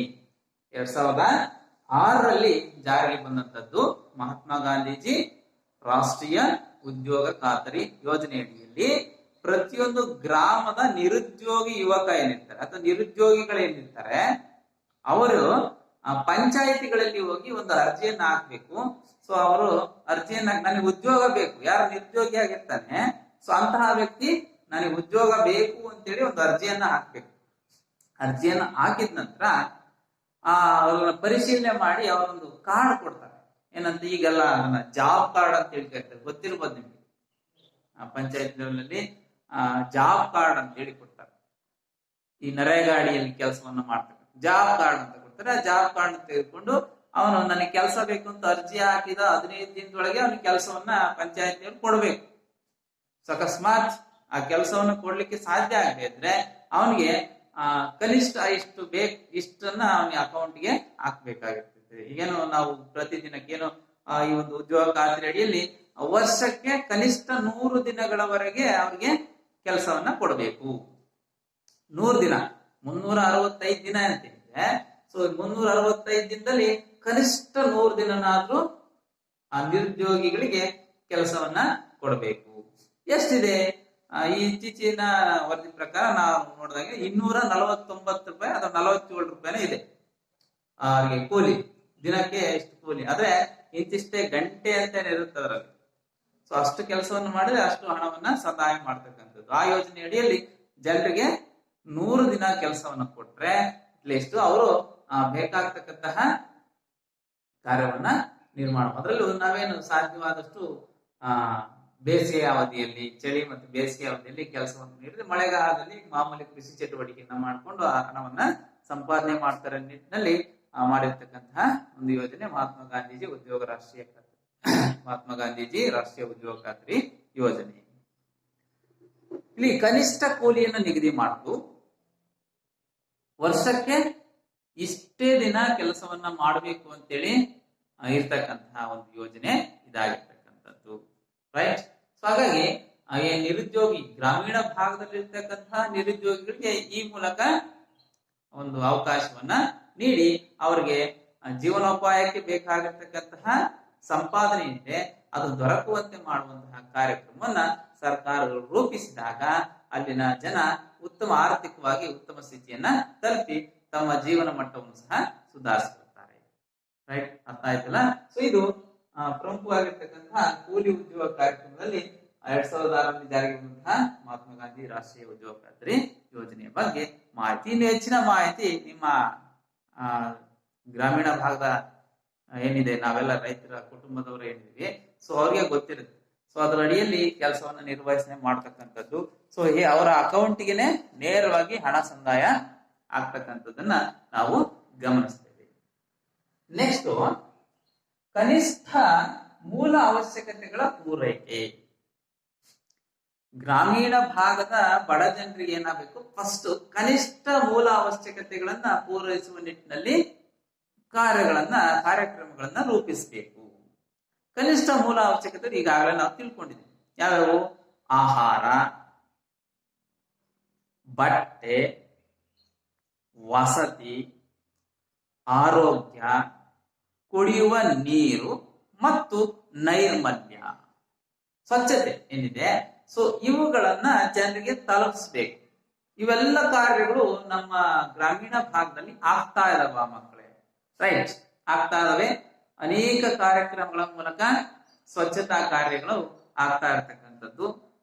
2006ರಲ್ಲಿ ಜಾರಿಗೆ ಬಂದಂತದ್ದು ಮಹಾತ್ಮ ಗಾಂಧೀಜಿ ರಾಷ್ಟ್ರೀಯ ಉದ್ಯೋಗ ಖಾತರಿ ಯೋಜನೆ ಅಡಿಯಲ್ಲಿ ಪ್ರತಿಯೊಂದು ಗ್ರಾಮದ ನಿರುದ್ಯೋಗಿ ಯುವಕ ಏನಿರ್ತಾರೆ ಅಥವಾ ನಿರುದ್ಯೋಗಿಗಳೇನಿರ್ತಾರೆ ಅವರು ಪಂಚಾಯಿತಿಗಳಲ್ಲಿ ಹೋಗಿ ಒಂದು ಅರ್ಜಿಯನ್ನ ಹಾಕ್ಬೇಕು. ಸೊ ಅವರು ಅರ್ಜಿಯನ್ನ, ನನಗೆ ಉದ್ಯೋಗ ಬೇಕು, ಯಾರು ನಿರುದ್ಯೋಗಿ ಆಗಿರ್ತಾನೆ ಸೊ ಅಂತಹ ವ್ಯಕ್ತಿ ನನಗೆ ಉದ್ಯೋಗ ಬೇಕು ಅಂತೇಳಿ ಒಂದು ಅರ್ಜಿಯನ್ನ ಹಾಕ್ಬೇಕು. ಅರ್ಜಿಯನ್ನ ಹಾಕಿದ ನಂತರ ಅವ್ರನ್ನ ಪರಿಶೀಲನೆ ಮಾಡಿ ಅವರೊಂದು ಕಾರ್ಡ್ ಕೊಡ್ತಾರೆ. ಏನಂತ ಈಗೆಲ್ಲ ಅದನ್ನ ಜಾಬ್ ಕಾರ್ಡ್ ಅಂತ ಹೇಳಿ ಕರೀತಾರೆ, ಗೊತ್ತಿರ್ಬೋದು ನಿಮ್ಗೆ. ಪಂಚಾಯತ್ ಲೆವೆಲ್ ಜಾಬ್ ಕಾರ್ಡ್ ಅಂತ ಹೇಳಿ ಕೊಡ್ತಾರೆ. ಈ ನರೇಗಾಡಿಯಲ್ಲಿ ಕೆಲಸವನ್ನ ಮಾಡ್ತಾರೆ, ಜಾಬ್ ಕಾರ್ಡ್ ಅಂತ ಕೊಡ್ತಾರೆ. ಆ ಜಾಬ್ ಕಾರ್ಡ್ ತೆಗೆದುಕೊಂಡು ಅವನು ನನಗೆ ಕೆಲಸ ಬೇಕು ಅಂತ ಅರ್ಜಿ ಹಾಕಿದ 15 ದಿನದೊಳಗೆ ಅವನಿಗೆ ಕೆಲಸವನ್ನ ಪಂಚಾಯತಿಯವ್ರು ಕೊಡ್ಬೇಕು. ಸೊ ಅಕಸ್ಮಾತ್ ಆ ಕೆಲಸವನ್ನು ಕೊಡ್ಲಿಕ್ಕೆ ಸಾಧ್ಯ ಆಗದೆ ಇದ್ರೆ ಅವನಿಗೆ ಕನಿಷ್ಠ ಇಷ್ಟನ್ನ ಅವನಿಗೆ ಅಕೌಂಟ್ಗೆ ಹಾಕ್ಬೇಕಾಗಿರ್ತದೆ. ಈಗೇನು ನಾವು ಪ್ರತಿದಿನಕ್ಕೇನು ಈ ಒಂದು ಉದ್ಯೋಗ ಖಾತ್ರಿ ಅಡಿಯಲ್ಲಿ ವರ್ಷಕ್ಕೆ ಕನಿಷ್ಠ 100 ದಿನಗಳವರೆಗೆ ಅವ್ರಿಗೆ ಕೆಲಸವನ್ನ ಕೊಡಬೇಕು. 100 ದಿನ, 365 ದಿನ ಅಂತಿದೆ. ಸೊ 365 ದಿನದಲ್ಲಿ ಕನಿಷ್ಠ 100 ದಿನನಾದ್ರೂ ಆ ನಿರುದ್ಯೋಗಿಗಳಿಗೆ ಕೆಲಸವನ್ನ ಕೊಡಬೇಕು. ಎಷ್ಟಿದೆ? ಈ ಇತ್ತೀಚಿನ ವರದಿ ಪ್ರಕಾರ ನಾವು ನೋಡಿದಾಗ 249 ರೂಪಾಯಿ ಅಥವಾ 47 ರೂಪಾಯಿನೇ ಇದೆ ಅವ್ರಿಗೆ ಕೂಲಿ. ದಿನಕ್ಕೆ ಎಷ್ಟು ಕೂಲಿ, ಆದ್ರೆ ಇಂತಿಷ್ಟೇ ಗಂಟೆ ಅಂತ ಇರುತ್ತೆ ಅದರಲ್ಲಿ. ಸೊ ಅಷ್ಟು ಕೆಲಸವನ್ನು ಮಾಡಿದ್ರೆ ಅಷ್ಟು ಹಣವನ್ನ ಸಹಾಯ ಮಾಡ್ತಕ್ಕಂಥದ್ದು. ಆ ಯೋಜನೆ ಅಡಿಯಲ್ಲಿ ಜನರಿಗೆ 100 ದಿನ ಕೆಲಸವನ್ನ ಕೊಟ್ರೆ ಅಟ್ಲೀಸ್ಟ್ ಅವರು ಬೇಕಾಗ್ತಕ್ಕಂತಹ ಕಾರ್ಯವನ್ನ ನಿರ್ಮಾಣ. ಅದರಲ್ಲೂ ನಾವೇನು ಸಾಧ್ಯವಾದಷ್ಟು ಬೇಸಿಗೆ ಅವಧಿಯಲ್ಲಿ, ಚಳಿ ಮತ್ತು ಬೇಸಿಗೆ ಅವಧಿಯಲ್ಲಿ ಕೆಲಸವನ್ನು ನೀಡಿದ್ರೆ ಮಳೆಗಾಲದಲ್ಲಿ ಮಾಮೂಲಿ ಕೃಷಿ ಚಟುವಟಿಕೆಯನ್ನ ಮಾಡಿಕೊಂಡು ಆ ಹಣವನ್ನ ಸಂಪಾದನೆ ಮಾಡ್ತಾರೆ ನಿಟ್ಟಿನಲ್ಲಿ ಮಾಡಿರ್ತಕ್ಕಂತಹ ಒಂದು ಯೋಜನೆ ಮಹಾತ್ಮ ಗಾಂಧೀಜಿ ರಾಷ್ಟ್ರೀಯ ಉದ್ಯೋಗ ಖಾತ್ರಿ ಯೋಜನೆ. ಇಲ್ಲಿ ಕನಿಷ್ಠ ಕೂಲಿಯನ್ನು ನಿಗದಿ ಮಾಡುವುದು, ವರ್ಷಕ್ಕೆ ಇಷ್ಟೇ ದಿನ ಕೆಲಸವನ್ನ ಮಾಡಬೇಕು ಅಂತೇಳಿ ಇರ್ತಕ್ಕಂತಹ ಒಂದು ಯೋಜನೆ ಇದಾಗಿರ್ತಕ್ಕಂಥದ್ದು. ರೈಟ್. ಸೊ ಹಾಗಾಗಿ ನಿರುದ್ಯೋಗಿ, ಗ್ರಾಮೀಣ ಭಾಗದಲ್ಲಿ ಇರ್ತಕ್ಕಂತಹ ನಿರುದ್ಯೋಗಿಗಳಿಗೆ ಈ ಮೂಲಕ ಒಂದು ಅವಕಾಶವನ್ನ ನೀಡಿ ಅವರಿಗೆ ಜೀವನೋಪಾಯಕ್ಕೆ ಬೇಕಾಗಿರ್ತಕ್ಕಂತಹ ಸಂಪಾದನೆ ಇದೆ ಅದು ದೊರಕುವಂತೆ ಮಾಡುವಂತಹ ಕಾರ್ಯಕ್ರಮವನ್ನ ಸರ್ಕಾರಗಳು ರೂಪಿಸಿದಾಗ ಅಲ್ಲಿನ ಜನ ಆರ್ಥಿಕವಾಗಿ ಉತ್ತಮ ಸ್ಥಿತಿಯನ್ನ ತಲುಪಿ ತಮ್ಮ ಜೀವನ ಮಟ್ಟವನ್ನು ಸಹ ಸುಧಾರಿಸಿಕೊಳ್ತಾರೆ. ರೈಟ್, ಅರ್ಥ ಆಯ್ತಲ್ಲ? ಸೊ ಇದು ಪ್ರಮುಖವಾಗಿರ್ತಕ್ಕಂತಹ ಕೂಲಿ ಉದ್ಯೋಗ ಕಾರ್ಯಕ್ರಮದಲ್ಲಿ 2006ರಲ್ಲಿ ಜಾರಿಗೆ ಬಂದಂತಹ ಮಹಾತ್ಮ ಗಾಂಧಿ ರಾಷ್ಟ್ರೀಯ ಉದ್ಯೋಗ ಖಾತ್ರಿ ಯೋಜನೆಯ ಬಗ್ಗೆ ಮಾಹಿತಿ. ಇನ್ನು ಹೆಚ್ಚಿನ ಮಾಹಿತಿ ನಿಮ್ಮ ಗ್ರಾಮೀಣ ಭಾಗದ ಏನಿದೆ, ನಾವೆಲ್ಲ ರೈತರ ಕುಟುಂಬದವರು ಏನಿದೆ, ಸೊ ಅವ್ರಿಗೆ ಗೊತ್ತಿರುತ್ತೆ. ಸೊ ಅದರ ಅಡಿಯಲ್ಲಿ ಕೆಲಸವನ್ನ ನಿರ್ವಹಣೆ ಮಾಡ್ತಕ್ಕಂಥದ್ದು. ಸೊ ಅವರ ಅಕೌಂಟ್ಗೆನೆ ನೇರವಾಗಿ ಹಣ ಸಂದಾಯ ಆಗ್ತಕ್ಕಂಥದ್ದನ್ನ ನಾವು ಗಮನಿಸ್ತೇವೆ. ನೆಕ್ಸ್ಟ್, ಕನಿಷ್ಠ ಮೂಲ ಅವಶ್ಯಕತೆಗಳ ಪೂರೈಕೆ. ಗ್ರಾಮೀಣ ಭಾಗದ ಬಡ ಜನರಿಗೆ ಏನಾಗಬೇಕು? ಫಸ್ಟ್ ಕನಿಷ್ಠ ಮೂಲ ಅವಶ್ಯಕತೆಗಳನ್ನ ಪೂರೈಸುವ ನಿಟ್ಟಿನಲ್ಲಿ ಕಾರ್ಯಕ್ರಮಗಳನ್ನ ರೂಪಿಸಬೇಕು. ಕನಿಷ್ಠ ಮೂಲ ಅವಶ್ಯಕತೆ ಈಗಾಗಲೇ ನಾವು ತಿಳ್ಕೊಂಡಿದ್ದೀವಿ. ಯಾವ್ಯಾವು? ಆಹಾರ, ಬಟ್ಟೆ, ವಸತಿ, ಆರೋಗ್ಯ, ಕುಡಿಯುವ ನೀರು ಮತ್ತು ನೈರ್ಮಲ್ಯ, ಸ್ವಚ್ಛತೆ ಏನಿದೆ, ಸೊ ಇವುಗಳನ್ನ ಜನರಿಗೆ ತಲುಪಿಸ್ಬೇಕು. ಇವೆಲ್ಲ ಕಾರ್ಯಗಳು ನಮ್ಮ ಗ್ರಾಮೀಣ ಭಾಗದಲ್ಲಿ ಆಗ್ತಾ ಇದಾವ ಮಕ್ಕಳೇ. ರೈಟ್, ಆಗ್ತಾ ಇದಾವೆ. ಅನೇಕ ಕಾರ್ಯಕ್ರಮಗಳ ಮೂಲಕ ಸ್ವಚ್ಛತಾ ಕಾರ್ಯಗಳು ಆಗ್ತಾ ಇರತಕ್ಕಂಥದ್ದು.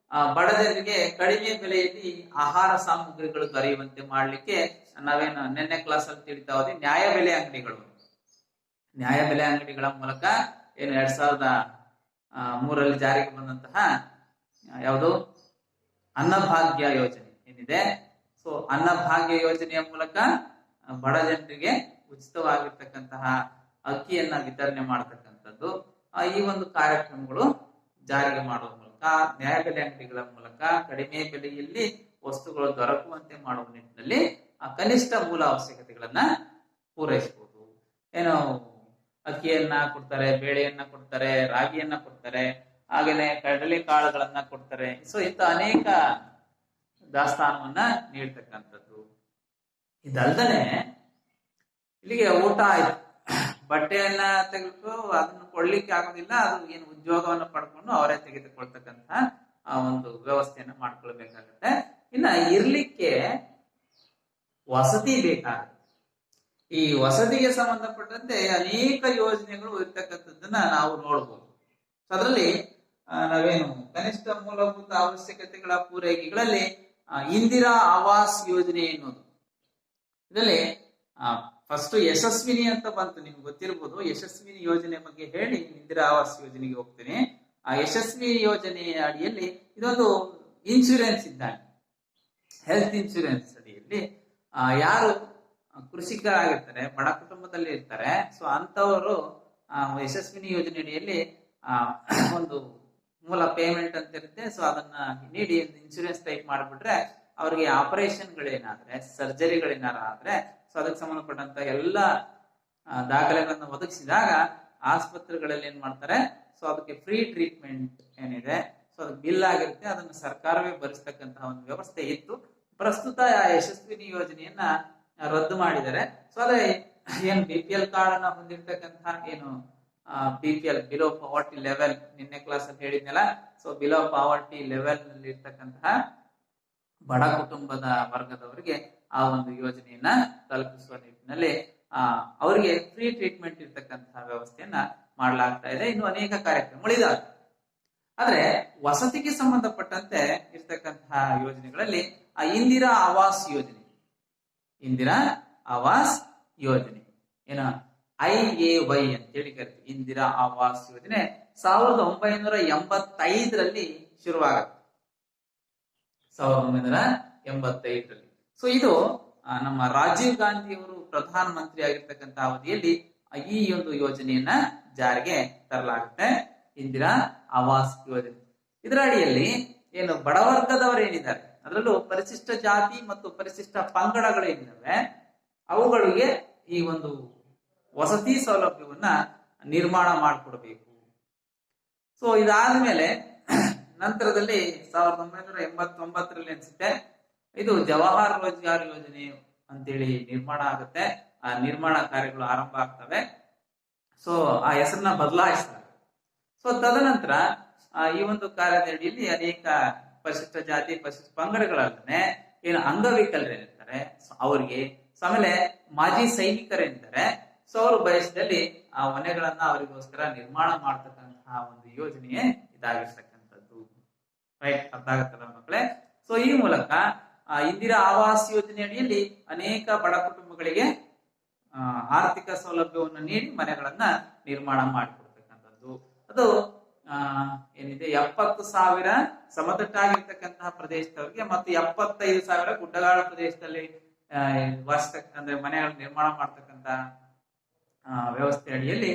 ಬಡ ಜನರಿಗೆ ಕಡಿಮೆ ಬೆಲೆಯಲ್ಲಿ ಆಹಾರ ಸಾಮಗ್ರಿಗಳು ದೊರೆಯುವಂತೆ ಮಾಡ್ಲಿಕ್ಕೆ ನಾವೇನು ನಿನ್ನೆ ಕ್ಲಾಸ್ ಅಲ್ಲಿ ತಿಳಿತಾ ಹೋದ್ವಿ, ನ್ಯಾಯಬೆಲೆ ಅಂಗಡಿಗಳ ಮೂಲಕ ಏನು 2003ರಲ್ಲಿ ಜಾರಿಗೆ ಬಂದಂತಹ ಯಾವುದು ಅನ್ನಭಾಗ್ಯ ಯೋಜನೆ ಏನಿದೆ, ಸೊ ಅನ್ನಭಾಗ್ಯ ಯೋಜನೆಯ ಮೂಲಕ ಬಡ ಜನರಿಗೆ ಉಚಿತವಾಗಿರ್ತಕ್ಕಂತಹ ಅಕ್ಕಿಯನ್ನ ವಿತರಣೆ ಮಾಡತಕ್ಕಂಥದ್ದು. ಈ ಒಂದು ಕಾರ್ಯಕ್ರಮಗಳು ಜಾರಿಗೆ ಮಾಡುವ ಮೂಲಕ, ನ್ಯಾಯಬೆಲೆ ಅಂಗಡಿಗಳ ಮೂಲಕ ಕಡಿಮೆ ಬೆಲೆಯಲ್ಲಿ ವಸ್ತುಗಳು ದೊರಕುವಂತೆ ಮಾಡುವ ನಿಟ್ಟಿನಲ್ಲಿ ಕನಿಷ್ಠ ಮೂಲ ಅವಶ್ಯಕತೆಗಳನ್ನ ಪೂರೈಸಬಹುದು. ಏನು ಅಕ್ಕಿಯನ್ನ ಕೊಡ್ತಾರೆ, ಬೇಳೆಯನ್ನ ಕೊಡ್ತಾರೆ, ರಾಗಿಯನ್ನ ಕೊಡ್ತಾರೆ, ಹಾಗೇನೆ ಕಡಲೆ ಕಾಳುಗಳನ್ನ ಕೊಡ್ತಾರೆ. ಸೊ ಇಂಥ ಅನೇಕ ದಾಸ್ತಾನವನ್ನ ನೀಡ್ತಕ್ಕಂಥದ್ದು. ಇದಲ್ದನೆ ಇಲ್ಲಿಗೆ ಊಟ ಆಯ್ತು, ಬಟ್ಟೆಯನ್ನ ತೆಗೆದು ಅದನ್ನು ಕೊಡ್ಲಿಕ್ಕೆ ಆಗೋದಿಲ್ಲ, ಅದು ಏನು ಉದ್ಯೋಗವನ್ನ ಪಡ್ಕೊಂಡು ಅವರೇ ತೆಗೆದುಕೊಳ್ತಕ್ಕಂತ ಒಂದು ವ್ಯವಸ್ಥೆಯನ್ನ ಮಾಡ್ಕೊಳ್ಬೇಕಾಗತ್ತೆ. ಇನ್ನ ಇರ್ಲಿಕ್ಕೆ ವಸತಿ ಬೇಕಾಗುತ್ತೆ. ಈ ವಸತಿಗೆ ಸಂಬಂಧಪಟ್ಟಂತೆ ಅನೇಕ ಯೋಜನೆಗಳು ಇರ್ತಕ್ಕಂಥದ್ದನ್ನ ನಾವು ನೋಡ್ಬೋದು. ಅದರಲ್ಲಿ ನಾವೇನು ಕನಿಷ್ಠ ಮೂಲಭೂತ ಅವಶ್ಯಕತೆಗಳ ಪೂರೈಕೆಗಳಲ್ಲಿ ಇಂದಿರಾ ಆವಾಸ್ ಯೋಜನೆ ಎನ್ನುವುದು, ಇದರಲ್ಲಿ ಫಸ್ಟ್ ಯಶಸ್ವಿನಿ ಅಂತ ಬಂತು, ನಿಮ್ಗೆ ಗೊತ್ತಿರ್ಬೋದು. ಯಶಸ್ವಿನಿ ಯೋಜನೆ ಬಗ್ಗೆ ಹೇಳಿ ಇಂದಿರಾ ಆವಾಸ್ ಯೋಜನೆಗೆ ಹೋಗ್ತೀನಿ. ಆ ಯಶಸ್ವಿ ಯೋಜನೆಯ ಅಡಿಯಲ್ಲಿ ಇದೊಂದು ಇನ್ಶೂರೆನ್ಸ್ ಇದ್ದಾಗ, ಹೆಲ್ತ್ ಇನ್ಶೂರೆನ್ಸ್ ಅಡಿಯಲ್ಲಿ ಯಾರು ಕೃಷಿಕರಾಗಿರ್ತಾರೆ, ಬಡ ಕುಟುಂಬದಲ್ಲಿ ಇರ್ತಾರೆ, ಸೊ ಅಂತವರು ಯಶಸ್ವಿನಿ ಯೋಜನೆ ಅಡಿಯಲ್ಲಿ ಒಂದು ಮೂಲ ಪೇಮೆಂಟ್ ಅಂತ ಇರುತ್ತೆ. ಸೊ ಅದನ್ನ ನೀಡಿ ಇನ್ಶೂರೆನ್ಸ್ ಟೈಪ್ ಮಾಡಿಬಿಟ್ರೆ ಅವ್ರಿಗೆ ಆಪರೇಷನ್ಗಳೇನಾದ್ರೆ, ಸರ್ಜರಿಗಳೇನಾರ ಆದ್ರೆ ಸೊ ಅದಕ್ಕೆ ಸಂಬಂಧಪಟ್ಟಂತ ಎಲ್ಲ ದಾಖಲೆಗಳನ್ನು ಒದಗಿಸಿದಾಗ ಆಸ್ಪತ್ರೆಗಳಲ್ಲಿ ಏನ್ ಮಾಡ್ತಾರೆ, ಸೊ ಅದಕ್ಕೆ ಫ್ರೀ ಟ್ರೀಟ್ಮೆಂಟ್ ಏನಿದೆ, ಸೊ ಅದಕ್ಕೆ ಬಿಲ್ ಆಗಿರುತ್ತೆ, ಅದನ್ನು ಸರ್ಕಾರವೇ ಭರಿಸ್ತಕ್ಕಂತಹ ಒಂದು ವ್ಯವಸ್ಥೆ ಇತ್ತು. ಪ್ರಸ್ತುತ ಯಶಸ್ವಿನಿ ಯೋಜನೆಯನ್ನ ರದ್ದು ಮಾಡಿದ್ದಾರೆ. ಸೊ ಅದೇ ಏನು BPL ಕಾರ್ಡ್ ಅನ್ನ ಹೊಂದಿರತಕ್ಕಂತಹ ಏನು BPL ಬಿಲೋ ಪಾವರ್ಟಿ ಲೆವೆಲ್, ನಿನ್ನೆ ಕ್ಲಾಸ್ ಅಲ್ಲಿ ಹೇಳಿದ್ನಲ್ಲ, ಸೊ ಬಿಲೋ ಪಾವರ್ಟಿ ಲೆವೆಲ್ ನಲ್ಲಿ ಇರ್ತಕ್ಕಂತಹ ಬಡ ಕುಟುಂಬದ ವರ್ಗದವರಿಗೆ ಆ ಒಂದು ಯೋಜನೆಯನ್ನ ತಲುಪಿಸುವ ನಿಟ್ಟಿನಲ್ಲಿ ಅವರಿಗೆ ಫ್ರೀ ಟ್ರೀಟ್ಮೆಂಟ್ ಇರ್ತಕ್ಕಂತಹ ವ್ಯವಸ್ಥೆಯನ್ನ ಮಾಡಲಾಗ್ತಾ ಇದೆ. ಇನ್ನು ಅನೇಕ ಕಾರ್ಯಕ್ರಮಗಳಿದಾವೆ. ಆದ್ರೆ ವಸತಿಗೆ ಸಂಬಂಧಪಟ್ಟಂತೆ ಇರ್ತಕ್ಕಂತಹ ಯೋಜನೆಗಳಲ್ಲಿ ಇಂದಿರಾ ಆವಾಸ್ ಯೋಜನೆ, ಇಂದಿರಾ ಆವಾಸ್ ಯೋಜನೆ ಏನ IAY ಅಂತೇಳಿ ಕರಿತೀವಿ. ಇಂದಿರಾ ಆವಾಸ್ ಯೋಜನೆ 1985ರಲ್ಲಿ ಶುರುವಾಗುತ್ತೆ. 1985ರಲ್ಲಿ. ಸೊ ಇದು ನಮ್ಮ ರಾಜೀವ್ ಗಾಂಧಿ ಅವರು ಪ್ರಧಾನ ಮಂತ್ರಿ ಆಗಿರ್ತಕ್ಕಂಥ ಅವಧಿಯಲ್ಲಿ ಈ ಒಂದು ಯೋಜನೆಯನ್ನ ಜಾರಿಗೆ ತರಲಾಗುತ್ತೆ, ಇಂದಿರಾ ಆವಾಸ್ ಯೋಜನೆ. ಇದರ ಅಡಿಯಲ್ಲಿ ಏನು ಬಡವರ್ಗದವರು ಏನಿದ್ದಾರೆ, ಅದರಲ್ಲೂ ಪರಿಶಿಷ್ಟ ಜಾತಿ ಮತ್ತು ಪರಿಶಿಷ್ಟ ಪಂಗಡಗಳು ಏನಿದಾವೆ, ಅವುಗಳಿಗೆ ಈ ಒಂದು ವಸತಿ ಸೌಲಭ್ಯವನ್ನ ನಿರ್ಮಾಣ ಮಾಡಿಕೊಡ್ಬೇಕು. ಸೊ ಇದಾದ್ಮೇಲೆ ನಂತರದಲ್ಲಿ 1989ರಲ್ಲಿ ಅನ್ಸುತ್ತೆ ಇದು ಜವಾಹರ್ ರೋಜ್ಗಾರ್ ಯೋಜನೆ ಅಂತೇಳಿ ನಿರ್ಮಾಣ ಆಗುತ್ತೆ. ಆ ನಿರ್ಮಾಣ ಕಾರ್ಯಗಳು ಆರಂಭ ಆಗ್ತವೆ. ಸೊ ಆ ಹೆಸರನ್ನ ಬದಲಾಯಿಸ್ತಾರೆ. ಸೊ ತದನಂತರ ಈ ಒಂದು ಕಾರ್ಯದ ಅಡಿಯಲ್ಲಿ ಅನೇಕ ಪರಿಶಿಷ್ಟ ಜಾತಿ ಪರಿಶಿಷ್ಟ ಪಂಗಡಗಳಲ್ಲದೆ ಏನು ಅಂಗವಿಕಲರಿರ್ತಾರೆ ಅವರಿಗೆ, ಆಮೇಲೆ ಮಾಜಿ ಸೈನಿಕರೇನಿದ್ದಾರೆ, ಸೊ ಅವರು ಬಯಸಿದಲ್ಲಿ ಆ ಮನೆಗಳನ್ನ ಅವರಿಗೋಸ್ಕರ ನಿರ್ಮಾಣ ಮಾಡ್ತಕ್ಕಂತಹ ಒಂದು ಯೋಜನೆಯೇ ಇದಾಗಿರ್ತಕ್ಕಂಥದ್ದು. ರೈಟ್, ಅರ್ಥ ಆಗತ್ತಲ್ಲ ಮಕ್ಕಳೇ? ಸೊ ಈ ಮೂಲಕ ಇಂದಿರಾ ಆವಾಸ್ ಯೋಜನೆ ಅಡಿಯಲ್ಲಿ ಅನೇಕ ಬಡ ಕುಟುಂಬಗಳಿಗೆ ಆರ್ಥಿಕ ಸೌಲಭ್ಯವನ್ನು ನೀಡಿ ಮನೆಗಳನ್ನ ನಿರ್ಮಾಣ ಮಾಡಿಕೊಡ್ತಕ್ಕಂಥದ್ದು. ಅದು ಏನಿದೆ 70,000 ಸಮತಟ್ಟಾಗಿರ್ತಕ್ಕಂತಹ ಪ್ರದೇಶದವರಿಗೆ ಮತ್ತು 75,000 ಗುಡ್ಡಗಾಡ ಪ್ರದೇಶದಲ್ಲಿ ಅಂದ್ರೆ ಮನೆಗಳ ನಿರ್ಮಾಣ ಮಾಡ್ತಕ್ಕಂತ ವ್ಯವಸ್ಥೆ ಅಡಿಯಲ್ಲಿ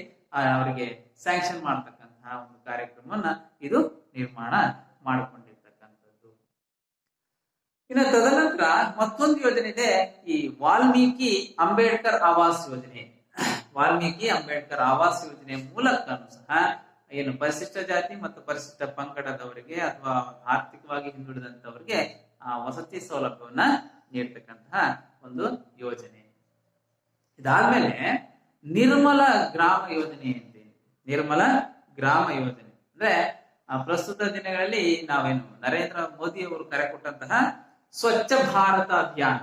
ಅವರಿಗೆ ಸ್ಯಾಂಕ್ಷನ್ ಮಾಡ್ತಕ್ಕಂತಹ ಒಂದು ಕಾರ್ಯಕ್ರಮವನ್ನ ಇದು ನಿರ್ಮಾಣ ಮಾಡಿಕೊಂಡಿರ್ತಕ್ಕಂಥದ್ದು. ಇನ್ನು ತದನಂತರ ಮತ್ತೊಂದು ಯೋಜನೆ ಇದೆ, ಈ ವಾಲ್ಮೀಕಿ ಅಂಬೇಡ್ಕರ್ ಆವಾಸ್ ಯೋಜನೆ. ವಾಲ್ಮೀಕಿ ಅಂಬೇಡ್ಕರ್ ಆವಾಸ್ ಯೋಜನೆ ಮೂಲಕನೂ ಸಹ ಏನು ಪರಿಶಿಷ್ಟ ಜಾತಿ ಮತ್ತು ಪರಿಶಿಷ್ಟ ಪಂಗಡದವರಿಗೆ ಅಥವಾ ಆರ್ಥಿಕವಾಗಿ ಹಿಂದುಳಿದಂತವರಿಗೆ ವಸತಿ ಸೌಲಭ್ಯವನ್ನ ನೀಡ್ತಕ್ಕಂತಹ ಒಂದು ಯೋಜನೆ. ಇದಾದ್ಮೇಲೆ ನಿರ್ಮಲ ಗ್ರಾಮ ಯೋಜನೆ ಅಂತ, ನಿರ್ಮಲ ಗ್ರಾಮ ಯೋಜನೆ ಅಂದ್ರೆ ಪ್ರಸ್ತುತ ದಿನಗಳಲ್ಲಿ ನಾವೇನು ನರೇಂದ್ರ ಮೋದಿ ಅವರು ಕರೆ ಕೊಟ್ಟಂತಹ ಸ್ವಚ್ಛ ಭಾರತ ಅಭಿಯಾನ,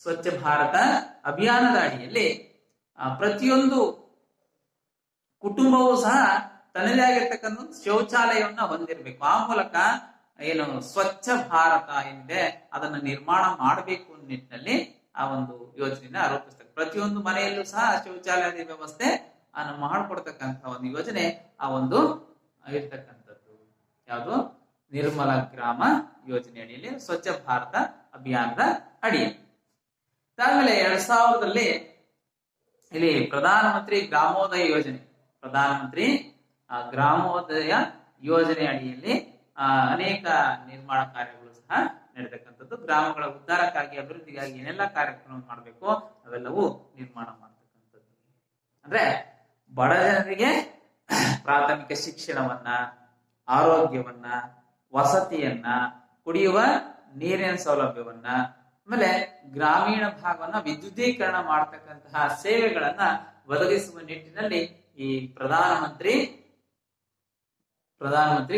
ಸ್ವಚ್ಛ ಭಾರತ ಅಭಿಯಾನದ ಅಡಿಯಲ್ಲಿ ಪ್ರತಿಯೊಂದು ಕುಟುಂಬವೂ ಸಹ ತನ್ನದೇ ಆಗಿರ್ತಕ್ಕಂಥ ಶೌಚಾಲಯವನ್ನ ಹೊಂದಿರಬೇಕು. ಆ ಮೂಲಕ ಏನು ಸ್ವಚ್ಛ ಭಾರತ ಏನಿದೆ ಅದನ್ನ ನಿರ್ಮಾಣ ಮಾಡಬೇಕು ಅನ್ನೋ ನಿಟ್ಟಿನಲ್ಲಿ ಆ ಒಂದು ಯೋಜನೆನ ರೂಪಿಸ್ತಾರೆ. ಪ್ರತಿಯೊಂದು ಮನೆಯಲ್ಲೂ ಸಹ ಶೌಚಾಲಯದ ವ್ಯವಸ್ಥೆ ಮಾಡಿಕೊಡ್ತಕ್ಕಂಥ ಒಂದು ಯೋಜನೆ ಆ ಒಂದು ಇರ್ತಕ್ಕಂಥದ್ದು ಯಾವುದು, ನಿರ್ಮಲ ಗ್ರಾಮ ಯೋಜನೆ ಅಡಿಯಲ್ಲಿ, ಸ್ವಚ್ಛ ಭಾರತ ಅಭಿಯಾನದ ಅಡಿಯಲ್ಲಿ. ಅದಾದ್ಮೇಲೆ 2000ರಲ್ಲಿ ಇಲ್ಲಿ ಪ್ರಧಾನಮಂತ್ರಿ ಗ್ರಾಮೋದಯ ಯೋಜನೆ, ಪ್ರಧಾನಮಂತ್ರಿ ಗ್ರಾಮೋದಯ ಯೋಜನೆ ಅಡಿಯಲ್ಲಿ ಅನೇಕ ನಿರ್ಮಾಣ ಕಾರ್ಯಗಳು ಸಹ ನಡೆತಕ್ಕಂಥದ್ದು. ಗ್ರಾಮಗಳ ಉದ್ಧಾರಕ್ಕಾಗಿ ಅಭಿವೃದ್ಧಿಗಾಗಿ ಏನೆಲ್ಲ ಕಾರ್ಯಕ್ರಮ ಮಾಡಬೇಕು ಅವೆಲ್ಲವೂ ನಿರ್ಮಾಣ ಮಾಡ್ತಕ್ಕಂಥದ್ದು. ಅಂದ್ರೆ ಬಡ ಜನರಿಗೆ ಪ್ರಾಥಮಿಕ ಶಿಕ್ಷಣವನ್ನ, ಆರೋಗ್ಯವನ್ನ, ವಸತಿಯನ್ನ, ಕುಡಿಯುವ ನೀರಿನ ಸೌಲಭ್ಯವನ್ನ, ಆಮೇಲೆ ಗ್ರಾಮೀಣ ಭಾಗವನ್ನ ವಿದ್ಯುದೀಕರಣ ಮಾಡತಕ್ಕಂತಹ ಸೇವೆಗಳನ್ನ ಒದಗಿಸುವ ನಿಟ್ಟಿನಲ್ಲಿ ಈ ಪ್ರಧಾನಮಂತ್ರಿ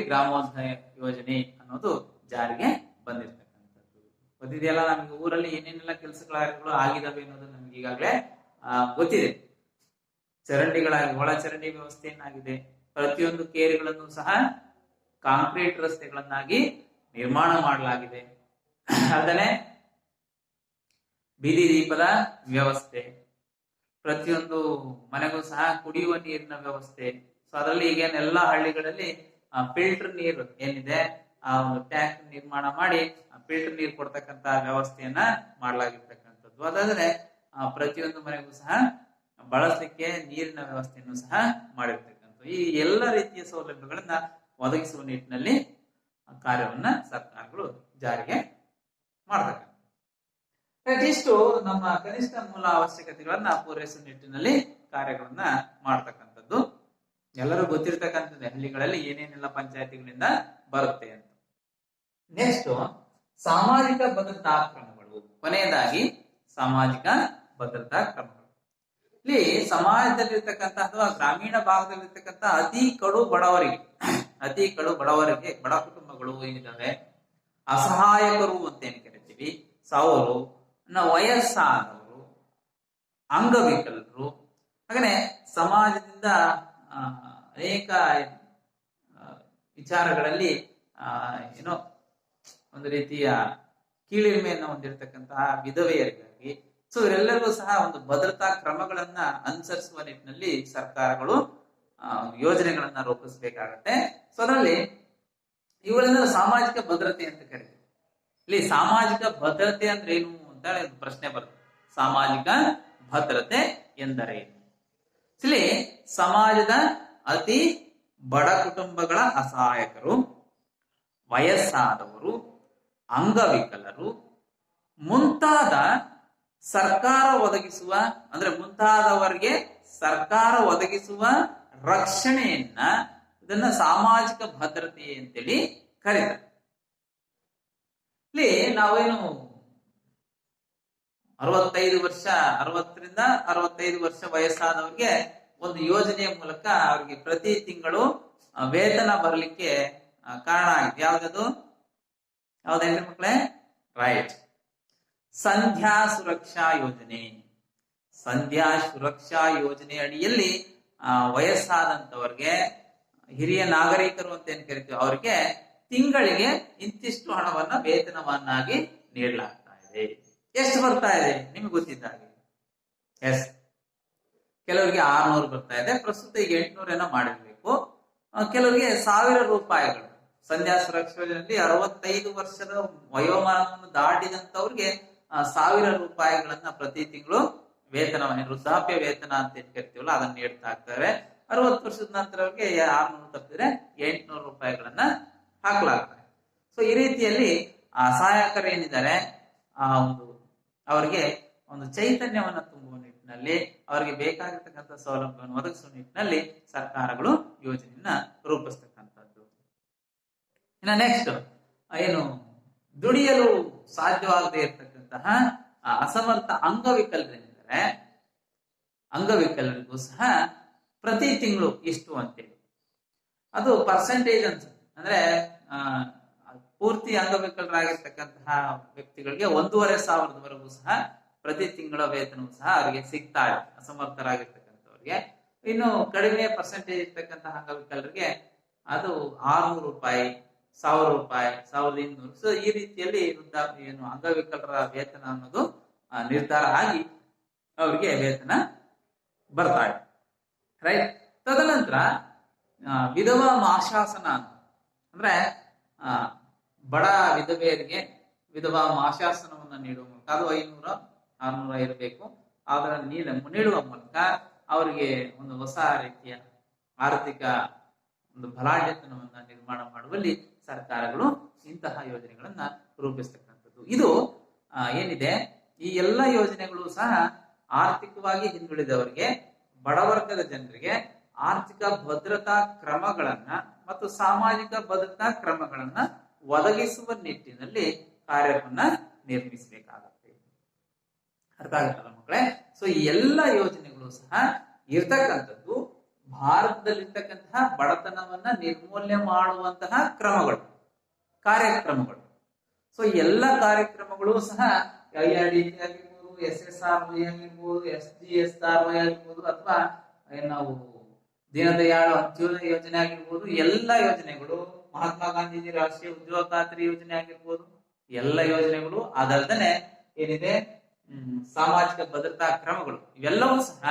ಗ್ರಾಮೋದಯ ಯೋಜನೆ ಅನ್ನೋದು ಜಾರಿಗೆ ಬಂದಿರತಕ್ಕಂಥದ್ದು. ಗೊತ್ತಿದೆಯಲ್ಲ ನಮ್ಗೆ ಊರಲ್ಲಿ ಏನೇನೆಲ್ಲ ಕೆಲಸಗಳು ಆಗಿದಾವೆ ಅನ್ನೋದು ನಮ್ಗೆ ಈಗಾಗಲೇ ಗೊತ್ತಿದೆ. ಚರಂಡಿಗಳಾಗಿ ಒಳ ಚರಂಡಿ ವ್ಯವಸ್ಥೆಯನ್ನಾಗಿದೆ, ಪ್ರತಿಯೊಂದು ಕೇರಿಗಳನ್ನು ಸಹ ಕಾಂಕ್ರೀಟ್ ರಸ್ತೆಗಳನ್ನಾಗಿ ನಿರ್ಮಾಣ ಮಾಡಲಾಗಿದೆ. ಅದನ್ನೇ ಬೀದಿ ದೀಪದ ವ್ಯವಸ್ಥೆ, ಪ್ರತಿಯೊಂದು ಮನೆಗೂ ಸಹ ಕುಡಿಯುವ ನೀರಿನ ವ್ಯವಸ್ಥೆ. ಸೊ ಅದರಲ್ಲಿ ಈಗೇನೆಲ್ಲ ಹಳ್ಳಿಗಳಲ್ಲಿ ಫಿಲ್ಟರ್ ನೀರು ಏನಿದೆ ಆ ಒಂದು ಟ್ಯಾಂಕ್ ನಿರ್ಮಾಣ ಮಾಡಿ ಫಿಲ್ಟರ್ ನೀರು ಕೊಡ್ತಕ್ಕಂತ ವ್ಯವಸ್ಥೆಯನ್ನ ಮಾಡಲಾಗಿರ್ತಕ್ಕಂಥದ್ದು. ಅದಾದ್ರೆ ಪ್ರತಿಯೊಂದು ಮನೆಗೂ ಸಹ ಬಳಸಲಿಕ್ಕೆ ನೀರಿನ ವ್ಯವಸ್ಥೆಯನ್ನು ಸಹ ಮಾಡಿರ್ತಕ್ಕಂಥ ಈ ಎಲ್ಲ ರೀತಿಯ ಸೌಲಭ್ಯಗಳನ್ನ ಒದಗಿಸುವ ನಿಟ್ಟಿನಲ್ಲಿ ಕಾರ್ಯವನ್ನ ಸರ್ಕಾರಗಳು ಜಾರಿಗೆ ಮಾಡತಕ್ಕಂಥ. ಇಷ್ಟು ನಮ್ಮ ಕನಿಷ್ಠ ಮೂಲ ಅವಶ್ಯಕತೆಗಳನ್ನ ಪೂರೈಸುವ ನಿಟ್ಟಿನಲ್ಲಿ ಕಾರ್ಯಗಳನ್ನ ಮಾಡ್ತಕ್ಕಂಥದ್ದು. ಎಲ್ಲರೂ ಗೊತ್ತಿರ್ತಕ್ಕಂಥದ್ದು ಹಳ್ಳಿಗಳಲ್ಲಿ ಏನೇನೆಲ್ಲ ಪಂಚಾಯತಿಗಳಿಂದ ಬರುತ್ತೆ ಅಂತ. ನೆಕ್ಸ್ಟ್ ಸಾಮಾಜಿಕ ಭದ್ರತಾ ಕ್ರಮಗಳು. ಕೊನೆಯದಾಗಿ ಸಾಮಾಜಿಕ ಭದ್ರತಾ ಕ್ರಮಗಳು. ಇಲ್ಲಿ ಸಮಾಜದಲ್ಲಿರ್ತಕ್ಕಂಥ ಅಥವಾ ಗ್ರಾಮೀಣ ಭಾಗದಲ್ಲಿರ್ತಕ್ಕಂಥ ಅತಿ ಕಡು ಬಡವರಿಗೆ ಬಡ ಕುಟುಂಬಗಳು ಏನಿದ್ದಾವೆ, ಅಸಹಾಯಕರು ಅಂತ ಏನ್ ಕರಿತೀವಿ, ಸೌರು, ವಯಸ್ಸಾದವರು, ಅಂಗವಿಕಲರು, ಹಾಗನೆ ಸಮಾಜದಿಂದ ಅನೇಕ ವಿಚಾರಗಳಲ್ಲಿ ಏನೋ ಒಂದು ರೀತಿಯ ಕೀಳಿಮೆಯನ್ನು ಹೊಂದಿರತಕ್ಕಂತಹ ವಿಧವೆಯರಿಗಾಗಿ, ಸೊ ಇವರೆಲ್ಲರಿಗೂ ಸಹ ಒಂದು ಭದ್ರತಾ ಕ್ರಮಗಳನ್ನ ಅನುಸರಿಸುವ ನಿಟ್ಟಿನಲ್ಲಿ ಸರ್ಕಾರಗಳು ಯೋಜನೆಗಳನ್ನ ರೂಪಿಸಬೇಕಾಗತ್ತೆ. ಸೊ ಅದರಲ್ಲಿ ಇವುಗಳನ್ನ ಸಾಮಾಜಿಕ ಭದ್ರತೆ ಅಂತ ಕರೀತೀವಿ. ಇಲ್ಲಿ ಸಾಮಾಜಿಕ ಭದ್ರತೆ ಅಂದ್ರೆ ಏನು ಅಂತ ಪ್ರಶ್ನೆ ಬರುತ್ತೆ. ಸಾಮಾಜಿಕ ಭದ್ರತೆ ಎಂದರೇನು? ಇಲ್ಲಿ ಸಮಾಜದ ಅತಿ ಬಡ ಕುಟುಂಬಗಳ ಅಸಹಾಯಕರು, ವಯಸ್ಸಾದವರು, ಅಂಗವಿಕಲರು ಮುಂತಾದ ಸರ್ಕಾರ ಒದಗಿಸುವ ಮುಂತಾದವರಿಗೆ ಸರ್ಕಾರ ಒದಗಿಸುವ ರಕ್ಷಣೆಯನ್ನ ಇದನ್ನ ಸಾಮಾಜಿಕ ಭದ್ರತೆ ಅಂತೇಳಿ ಕರೀತಾರೆ. ಇಲ್ಲಿ ನಾವೇನು 60ರಿಂದ 65 ವರ್ಷ ವಯಸ್ಸಾದವರಿಗೆ ಒಂದು ಯೋಜನೆಯ ಮೂಲಕ ಅವರಿಗೆ ಪ್ರತಿ ತಿಂಗಳು ವೇತನ ಬರಲಿಕ್ಕೆ ಕಾರಣ ಆಗಿದೆ. ಯಾವ್ದೇನ್ರಿ ಮಕ್ಕಳೇ? ರೈಟ್, ಸಂಧ್ಯಾ ಸುರಕ್ಷಾ ಯೋಜನೆ. ಸಂಧ್ಯಾ ಸುರಕ್ಷಾ ಯೋಜನೆ ಅಡಿಯಲ್ಲಿ ವಯಸ್ಸಾದಂತವರಿಗೆ, ಹಿರಿಯ ನಾಗರಿಕರು ಅಂತ ಏನ್ ಕರಿತೀವಿ, ಅವರಿಗೆ ತಿಂಗಳಿಗೆ ಇಂತಿಷ್ಟು ಹಣವನ್ನ ವೇತನವನ್ನಾಗಿ ನೀಡಲಾಗ್ತಾ ಇದೆ. ಎಷ್ಟು ಬರ್ತಾ ಇದೆ ನಿಮ್ಗೆ ಗೊತ್ತಿದ್ದಾಗೆ? ಎಸ್, ಕೆಲವರಿಗೆ 600 ಬರ್ತಾ ಇದೆ. ಪ್ರಸ್ತುತ ಈಗ 800 ಏನೋ ಮಾಡಿರ್ಬೇಕು. ಕೆಲವರಿಗೆ 1000 ರೂಪಾಯಿಗಳು. ಸಂಧ್ಯಾ ಸುರಕ್ಷಾ ಯೋಜನೆಯಲ್ಲಿ 65 ವರ್ಷದ ವಯೋಮಾನವನ್ನು ದಾಟಿದಂತವ್ರಿಗೆ 1000 ರೂಪಾಯಿಗಳನ್ನ ಪ್ರತಿ ತಿಂಗಳು ವೇತನವನ್ನು, ವೃದ್ಧಾಪ್ಯ ವೇತನ ಅಂತ ಏನ್ ಕರಿತೀವಲ್ಲ ಅದನ್ನ ನೀಡ್ತಾ ಇರ್ತಾರೆ. 60 ವರ್ಷದ ನಂತರ ಅವ್ರಿಗೆ 600 ತಪ್ಪಿದ್ರೆ 800 ರೂಪಾಯಿಗಳನ್ನ ಹಾಕಲಾಗ್ತದೆ. ಸೊ ಈ ರೀತಿಯಲ್ಲಿ ಅಸಹಾಯಕರು ಏನಿದ್ದಾರೆ ಅವರಿಗೆ ಒಂದು ಚೈತನ್ಯವನ್ನ ತುಂಬುವ ನಿಟ್ಟಿನಲ್ಲಿ, ಅವರಿಗೆ ಬೇಕಾಗಿರ್ತಕ್ಕಂಥ ಸೌಲಭ್ಯವನ್ನು ಒದಗಿಸುವ ನಿಟ್ಟಿನಲ್ಲಿ ಸರ್ಕಾರಗಳು ಯೋಜನೆಯನ್ನ ರೂಪಿಸ್ತಕ್ಕಂಥದ್ದು. ಇನ್ನು ನೆಕ್ಸ್ಟ್ ಏನು, ದುಡಿಯಲು ಸಾಧ್ಯವಾಗದೇ ಇರತಕ್ಕಂತಹ ಅಸಮರ್ಥ ಅಂಗವಿಕಲರಿದ್ದಾರೆ, ಅಂಗವಿಕಲರಿಗೂ ಸಹ ಪ್ರತಿ ತಿಂಗಳು ಇಷ್ಟು ಅಂತೇಳಿ ಅದು ಪರ್ಸೆಂಟೇಜ್ ಅನ್ಸುತ್ತೆ. ಅಂದ್ರೆ ಪೂರ್ತಿ ಅಂಗವಿಕಲರಾಗಿರ್ತಕ್ಕಂತಹ ವ್ಯಕ್ತಿಗಳಿಗೆ 1500ವರೆಗೂ ಸಹ ಪ್ರತಿ ತಿಂಗಳ ವೇತನವೂ ಸಹ ಅವರಿಗೆ ಸಿಗ್ತಾ ಇದೆ, ಅಸಮರ್ಥರಾಗಿರ್ತಕ್ಕಂಥವ್ರಿಗೆ. ಇನ್ನು ಕಡಿಮೆ ಪರ್ಸೆಂಟೇಜ್ ಇರ್ತಕ್ಕಂತಹ ಅಂಗವಿಕಲರಿಗೆ ಅದು 600 ರೂಪಾಯಿ, 1000 ರೂಪಾಯಿ, 1200. ಸೊ ಈ ರೀತಿಯಲ್ಲಿ ಏನು ಅಂಗವಿಕಲರ ವೇತನ ಅನ್ನೋದು ನಿರ್ಧಾರ ಆಗಿ ಅವರಿಗೆ ವೇತನ ಬರ್ತಾ ಇದೆ. ರೈಟ್. ತದನಂತರ ವಿಧವಾ ಮಾಶಾಸನ ಅಂದ್ರೆ ಬಡ ವಿಧವೆಯರಿಗೆ ವಿಧವಾ ಮಾಶಾಸನವನ್ನ ನೀಡುವ ಮೂಲಕ, ಅದು 500-600 ಇರಬೇಕು. ಅದರ ನೀಡುವ ಮೂಲಕ ಅವರಿಗೆ ಒಂದು ಹೊಸ ರೀತಿಯ ಆರ್ಥಿಕ ಒಂದು ಬಲಾಢ್ಯತನವನ್ನ ನಿರ್ಮಾಣ ಮಾಡುವಲ್ಲಿ ಸರ್ಕಾರಗಳು ಇಂತಹ ಯೋಜನೆಗಳನ್ನ ರೂಪಿಸ್ತಕ್ಕಂಥದ್ದು. ಇದು ಏನಿದೆ, ಈ ಎಲ್ಲ ಯೋಜನೆಗಳು ಸಹ ಆರ್ಥಿಕವಾಗಿ ಹಿಂದುಳಿದವರಿಗೆ, ಬಡವರ್ಗದ ಜನರಿಗೆ ಆರ್ಥಿಕ ಭದ್ರತಾ ಕ್ರಮಗಳನ್ನ ಮತ್ತು ಸಾಮಾಜಿಕ ಭದ್ರತಾ ಕ್ರಮಗಳನ್ನ ಒದಗಿಸುವ ನಿಟ್ಟಿನಲ್ಲಿ ಕಾರ್ಯವನ್ನ ನಿರ್ಮಿಸಬೇಕಾಗುತ್ತೆ. ಅರ್ಥ ಆಗುತ್ತಲ್ಲ ಮಕ್ಕಳೇ? ಸೊ ಈ ಎಲ್ಲ ಯೋಜನೆಗಳು ಸಹ ಇರ್ತಕ್ಕಂಥದ್ದು ಭಾರತದಲ್ಲಿರ್ತಕ್ಕಂತಹ ಬಡತನವನ್ನ ನಿರ್ಮೂಲನೆ ಮಾಡುವಂತಹ ಕ್ರಮಗಳು, ಕಾರ್ಯಕ್ರಮಗಳು. ಸೊ ಎಲ್ಲ ಕಾರ್ಯಕ್ರಮಗಳು ಸಹ IRDP ಆಗಿರ್ಬೋದು, SSRY ಆಗಿರ್ಬೋದು, SGSRY ಆಗಿರ್ಬೋದು, ಅಥವಾ ನಾವು ದೀನದಯಾಳ್ ಅಂತ್ಯೋದಯ ಯೋಜನೆ ಆಗಿರ್ಬೋದು, ಎಲ್ಲ ಯೋಜನೆಗಳು, ಮಹಾತ್ಮ ಗಾಂಧೀಜಿ ರಾಷ್ಟ್ರೀಯ ಉದ್ಯೋಗ ಖಾತ್ರಿ ಯೋಜನೆ ಆಗಿರ್ಬೋದು, ಎಲ್ಲ ಯೋಜನೆಗಳು, ಅದಲ್ಲದೆ ಏನಿದೆ ಸಾಮಾಜಿಕ ಭದ್ರತಾ ಕ್ರಮಗಳು, ಇವೆಲ್ಲವೂ ಸಹ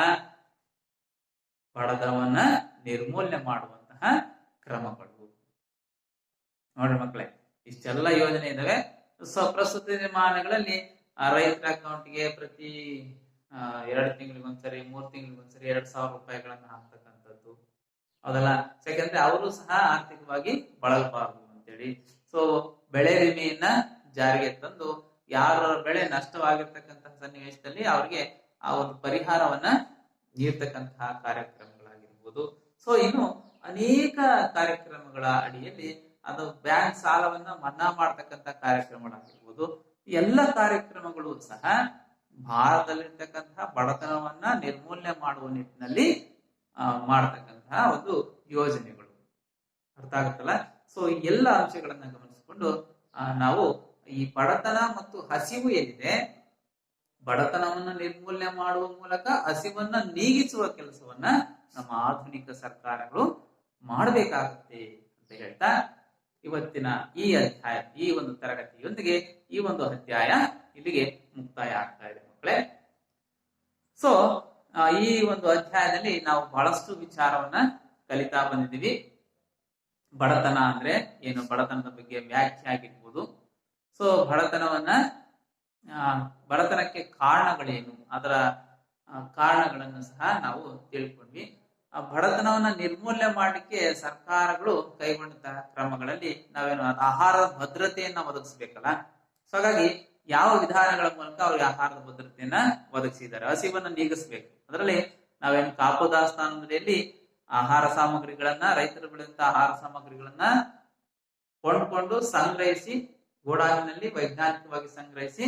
ಬಡತನವನ್ನ ನಿರ್ಮೂಲನೆ ಮಾಡುವಂತಹ ಕ್ರಮಗಳು. ನೋಡ್ರಿ ಮಕ್ಕಳೇ, ಇಷ್ಟೆಲ್ಲ ಯೋಜನೆ ಇದಾವೆ. ಸೊ ಪ್ರಸ್ತುತ ದಿನಮಾನಗಳಲ್ಲಿ ರೈತರ ಅಕೌಂಟ್ಗೆ ಪ್ರತಿ 2 ತಿಂಗಳಿಗೊಂದ್ಸರಿ, 3 ತಿಂಗಳಿಗೊಂದ್ಸರಿ 2000 ರೂಪಾಯಿಗಳನ್ನ ಹಾಕ್ತಕ್ಕಂಥದ್ದು, ಹೌದಲ್ಲ. ಯಾಕಂದ್ರೆ ಅವರು ಸಹ ಆರ್ಥಿಕವಾಗಿ ಬಳಲಬಾರದು ಅಂತೇಳಿ. ಸೊ ಬೆಳೆ ವಿಮೆಯನ್ನ ಜಾರಿಗೆ ತಂದು ಯಾರ ಬೆಳೆ ನಷ್ಟವಾಗಿರ್ತಕ್ಕಂತಹ ಸನ್ನಿವೇಶದಲ್ಲಿ ಅವ್ರಿಗೆ ಆ ಒಂದು ಪರಿಹಾರವನ್ನ ನೀಡ್ತಕ್ಕಂತಹ ಕಾರ್ಯಕ್ರಮಗಳಾಗಿರ್ಬೋದು. ಸೊ ಇನ್ನು ಅನೇಕ ಕಾರ್ಯಕ್ರಮಗಳ ಅಡಿಯಲ್ಲಿ ಅದು ಬ್ಯಾಂಕ್ ಸಾಲವನ್ನ ಮನ್ನಾ ಮಾಡ್ತಕ್ಕಂಥ ಕಾರ್ಯಕ್ರಮಗಳಾಗಿರ್ಬೋದು. ಎಲ್ಲ ಕಾರ್ಯಕ್ರಮಗಳು ಸಹ ಭಾರತದಲ್ಲಿರ್ತಕ್ಕಂತಹ ಬಡತನವನ್ನ ನಿರ್ಮೂಲನೆ ಮಾಡುವ ನಿಟ್ಟಿನಲ್ಲಿ ಮಾಡತಕ್ಕಂತಹ ಒಂದು ಯೋಜನೆಗಳು. ಅರ್ಥ ಆಗುತ್ತಲ್ಲ. ಸೊ ಎಲ್ಲ ಅಂಶಗಳನ್ನ ಗಮನಿಸಿಕೊಂಡು ನಾವು ಈ ಬಡತನ ಮತ್ತು ಹಸಿವು ಏನಿದೆ, ಬಡತನವನ್ನ ನಿರ್ಮೂಲನೆ ಮಾಡುವ ಮೂಲಕ ಹಸಿವನ್ನ ನೀಗಿಸುವ ಕೆಲಸವನ್ನ ನಮ್ಮ ಆಧುನಿಕ ಸರ್ಕಾರಗಳು ಮಾಡಬೇಕಾಗುತ್ತೆ ಅಂತ ಹೇಳ್ತಾ ಇವತ್ತಿನ ಈ ಅಧ್ಯಾಯ, ಈ ಒಂದು ತರಗತಿಯೊಂದಿಗೆ ಈ ಒಂದು ಅಧ್ಯಾಯ ಇಲ್ಲಿಗೆ ಮುಕ್ತಾಯ ಆಗ್ತಾ ಇದೆ ಮಕ್ಕಳೇ. ಸೊ ಈ ಒಂದು ಅಧ್ಯಾಯದಲ್ಲಿ ನಾವು ಬಹಳಷ್ಟು ವಿಚಾರವನ್ನ ಕಲಿತಾ ಬಂದಿದ್ದೀವಿ. ಬಡತನ ಅಂದ್ರೆ ಏನು, ಬಡತನದ ಬಗ್ಗೆ ವ್ಯಾಖ್ಯೆ ಆಗಿರ್ಬೋದು. ಸೊ ಬಡತನಕ್ಕೆ ಕಾರಣಗಳೇನು, ಅದರ ಕಾರಣಗಳನ್ನು ಸಹ ನಾವು ತಿಳ್ಕೊಂಡ್ವಿ. ಬಡತನವನ್ನ ನಿರ್ಮೂಲನೆ ಮಾಡಲಿಕ್ಕೆ ಸರ್ಕಾರಗಳು ಕೈಗೊಂಡಂತಹ ಕ್ರಮಗಳಲ್ಲಿ ನಾವೇನು ಆಹಾರದ ಭದ್ರತೆಯನ್ನ ಒದಗಿಸ್ಬೇಕಲ್ಲ. ಸೊ ಹಾಗಾಗಿ ಯಾವ ವಿಧಾನಗಳ ಮೂಲಕ ಅವ್ರಿಗೆ ಆಹಾರದ ಭದ್ರತೆಯನ್ನ ಒದಗಿಸಿದ್ದಾರೆ, ಹಸಿವನ್ನ ನೀಗಿಸ್ಬೇಕು. ಅದರಲ್ಲಿ ನಾವೇನು ಕಾಪು ದಾಸ್ತಾನದಲ್ಲಿ ಆಹಾರ ಸಾಮಗ್ರಿಗಳನ್ನ, ರೈತರು ಬೆಳೆದಂತ ಆಹಾರ ಸಾಮಗ್ರಿಗಳನ್ನ ಕೊಂಡ್ಕೊಂಡು ಸಂಗ್ರಹಿಸಿ ಗೋಡಾನಿನಲ್ಲಿ ವೈಜ್ಞಾನಿಕವಾಗಿ ಸಂಗ್ರಹಿಸಿ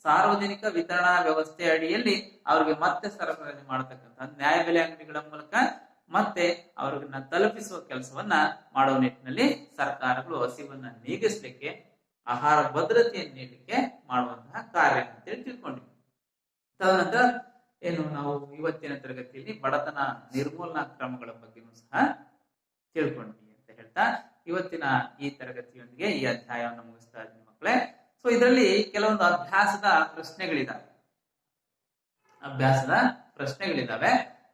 ಸಾರ್ವಜನಿಕ ವಿತರಣಾ ವ್ಯವಸ್ಥೆ ಅಡಿಯಲ್ಲಿ ಅವ್ರಿಗೆ ಮತ್ತೆ ಸರಬರಾಜು ಮಾಡತಕ್ಕಂಥ ನ್ಯಾಯಬೆಲೆ ಅಂಗಡಿಗಳ ಮೂಲಕ ಮತ್ತೆ ಅವ್ರನ್ನ ತಲುಪಿಸುವ ಕೆಲಸವನ್ನ ಮಾಡುವ ನಿಟ್ಟಿನಲ್ಲಿ ಸರ್ಕಾರಗಳು ಹಸಿವನ್ನ ನೀಗಿಸ್ಲಿಕ್ಕೆ, ಆಹಾರ ಭದ್ರತೆಯನ್ನು ನೀಡಲಿಕ್ಕೆ ಮಾಡುವಂತಹ ಕಾರ್ಯ ಅಂತೇಳಿ ತಿಳ್ಕೊಂಡಿವಿ. ತದನಂತರ ಏನು ನಾವು ಇವತ್ತಿನ ತರಗತಿಯಲ್ಲಿ ಬಡತನ ನಿರ್ಮೂಲನಾ ಕ್ರಮಗಳ ಬಗ್ಗೆನೂ ಸಹ ತಿಳ್ಕೊಂಡ್ವಿ ಅಂತ ಹೇಳ್ತಾ ಇವತ್ತಿನ ಈ ತರಗತಿಯೊಂದಿಗೆ ಈ ಅಧ್ಯಾಯವನ್ನು ಮುಗಿಸ್ತಾ ಇದ್ದೀನಿ ಮಕ್ಕಳೇ. ಸೊ ಇದರಲ್ಲಿ ಕೆಲವೊಂದು ಅಭ್ಯಾಸದ ಪ್ರಶ್ನೆಗಳಿದಾವೆ.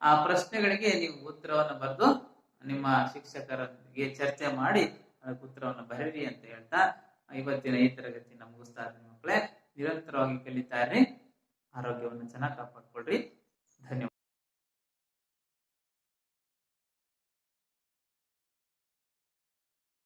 ಆ ಪ್ರಶ್ನೆಗಳಿಗೆ ನೀವು ಉತ್ತರವನ್ನು ಬರೆದು ನಿಮ್ಮ ಶಿಕ್ಷಕರೊಂದಿಗೆ ಚರ್ಚೆ ಮಾಡಿ ಅದಕ್ಕೆ ಉತ್ತರವನ್ನು ಬರೀರಿ ಅಂತ ಹೇಳ್ತಾ ಇವತ್ತಿನ ಈ ತರಗತಿಯನ್ನು ಮುಗಿಸ್ತಾ ಇದ್ದೀನಿ ಮಕ್ಕಳೇ. ನಿರಂತರವಾಗಿ ಕಲಿತಾ ಇರ್ರಿ, ಆರೋಗ್ಯವನ್ನು ಚೆನ್ನಾಗಿ ಕಾಪಾಡ್ಕೊಳ್ರಿ.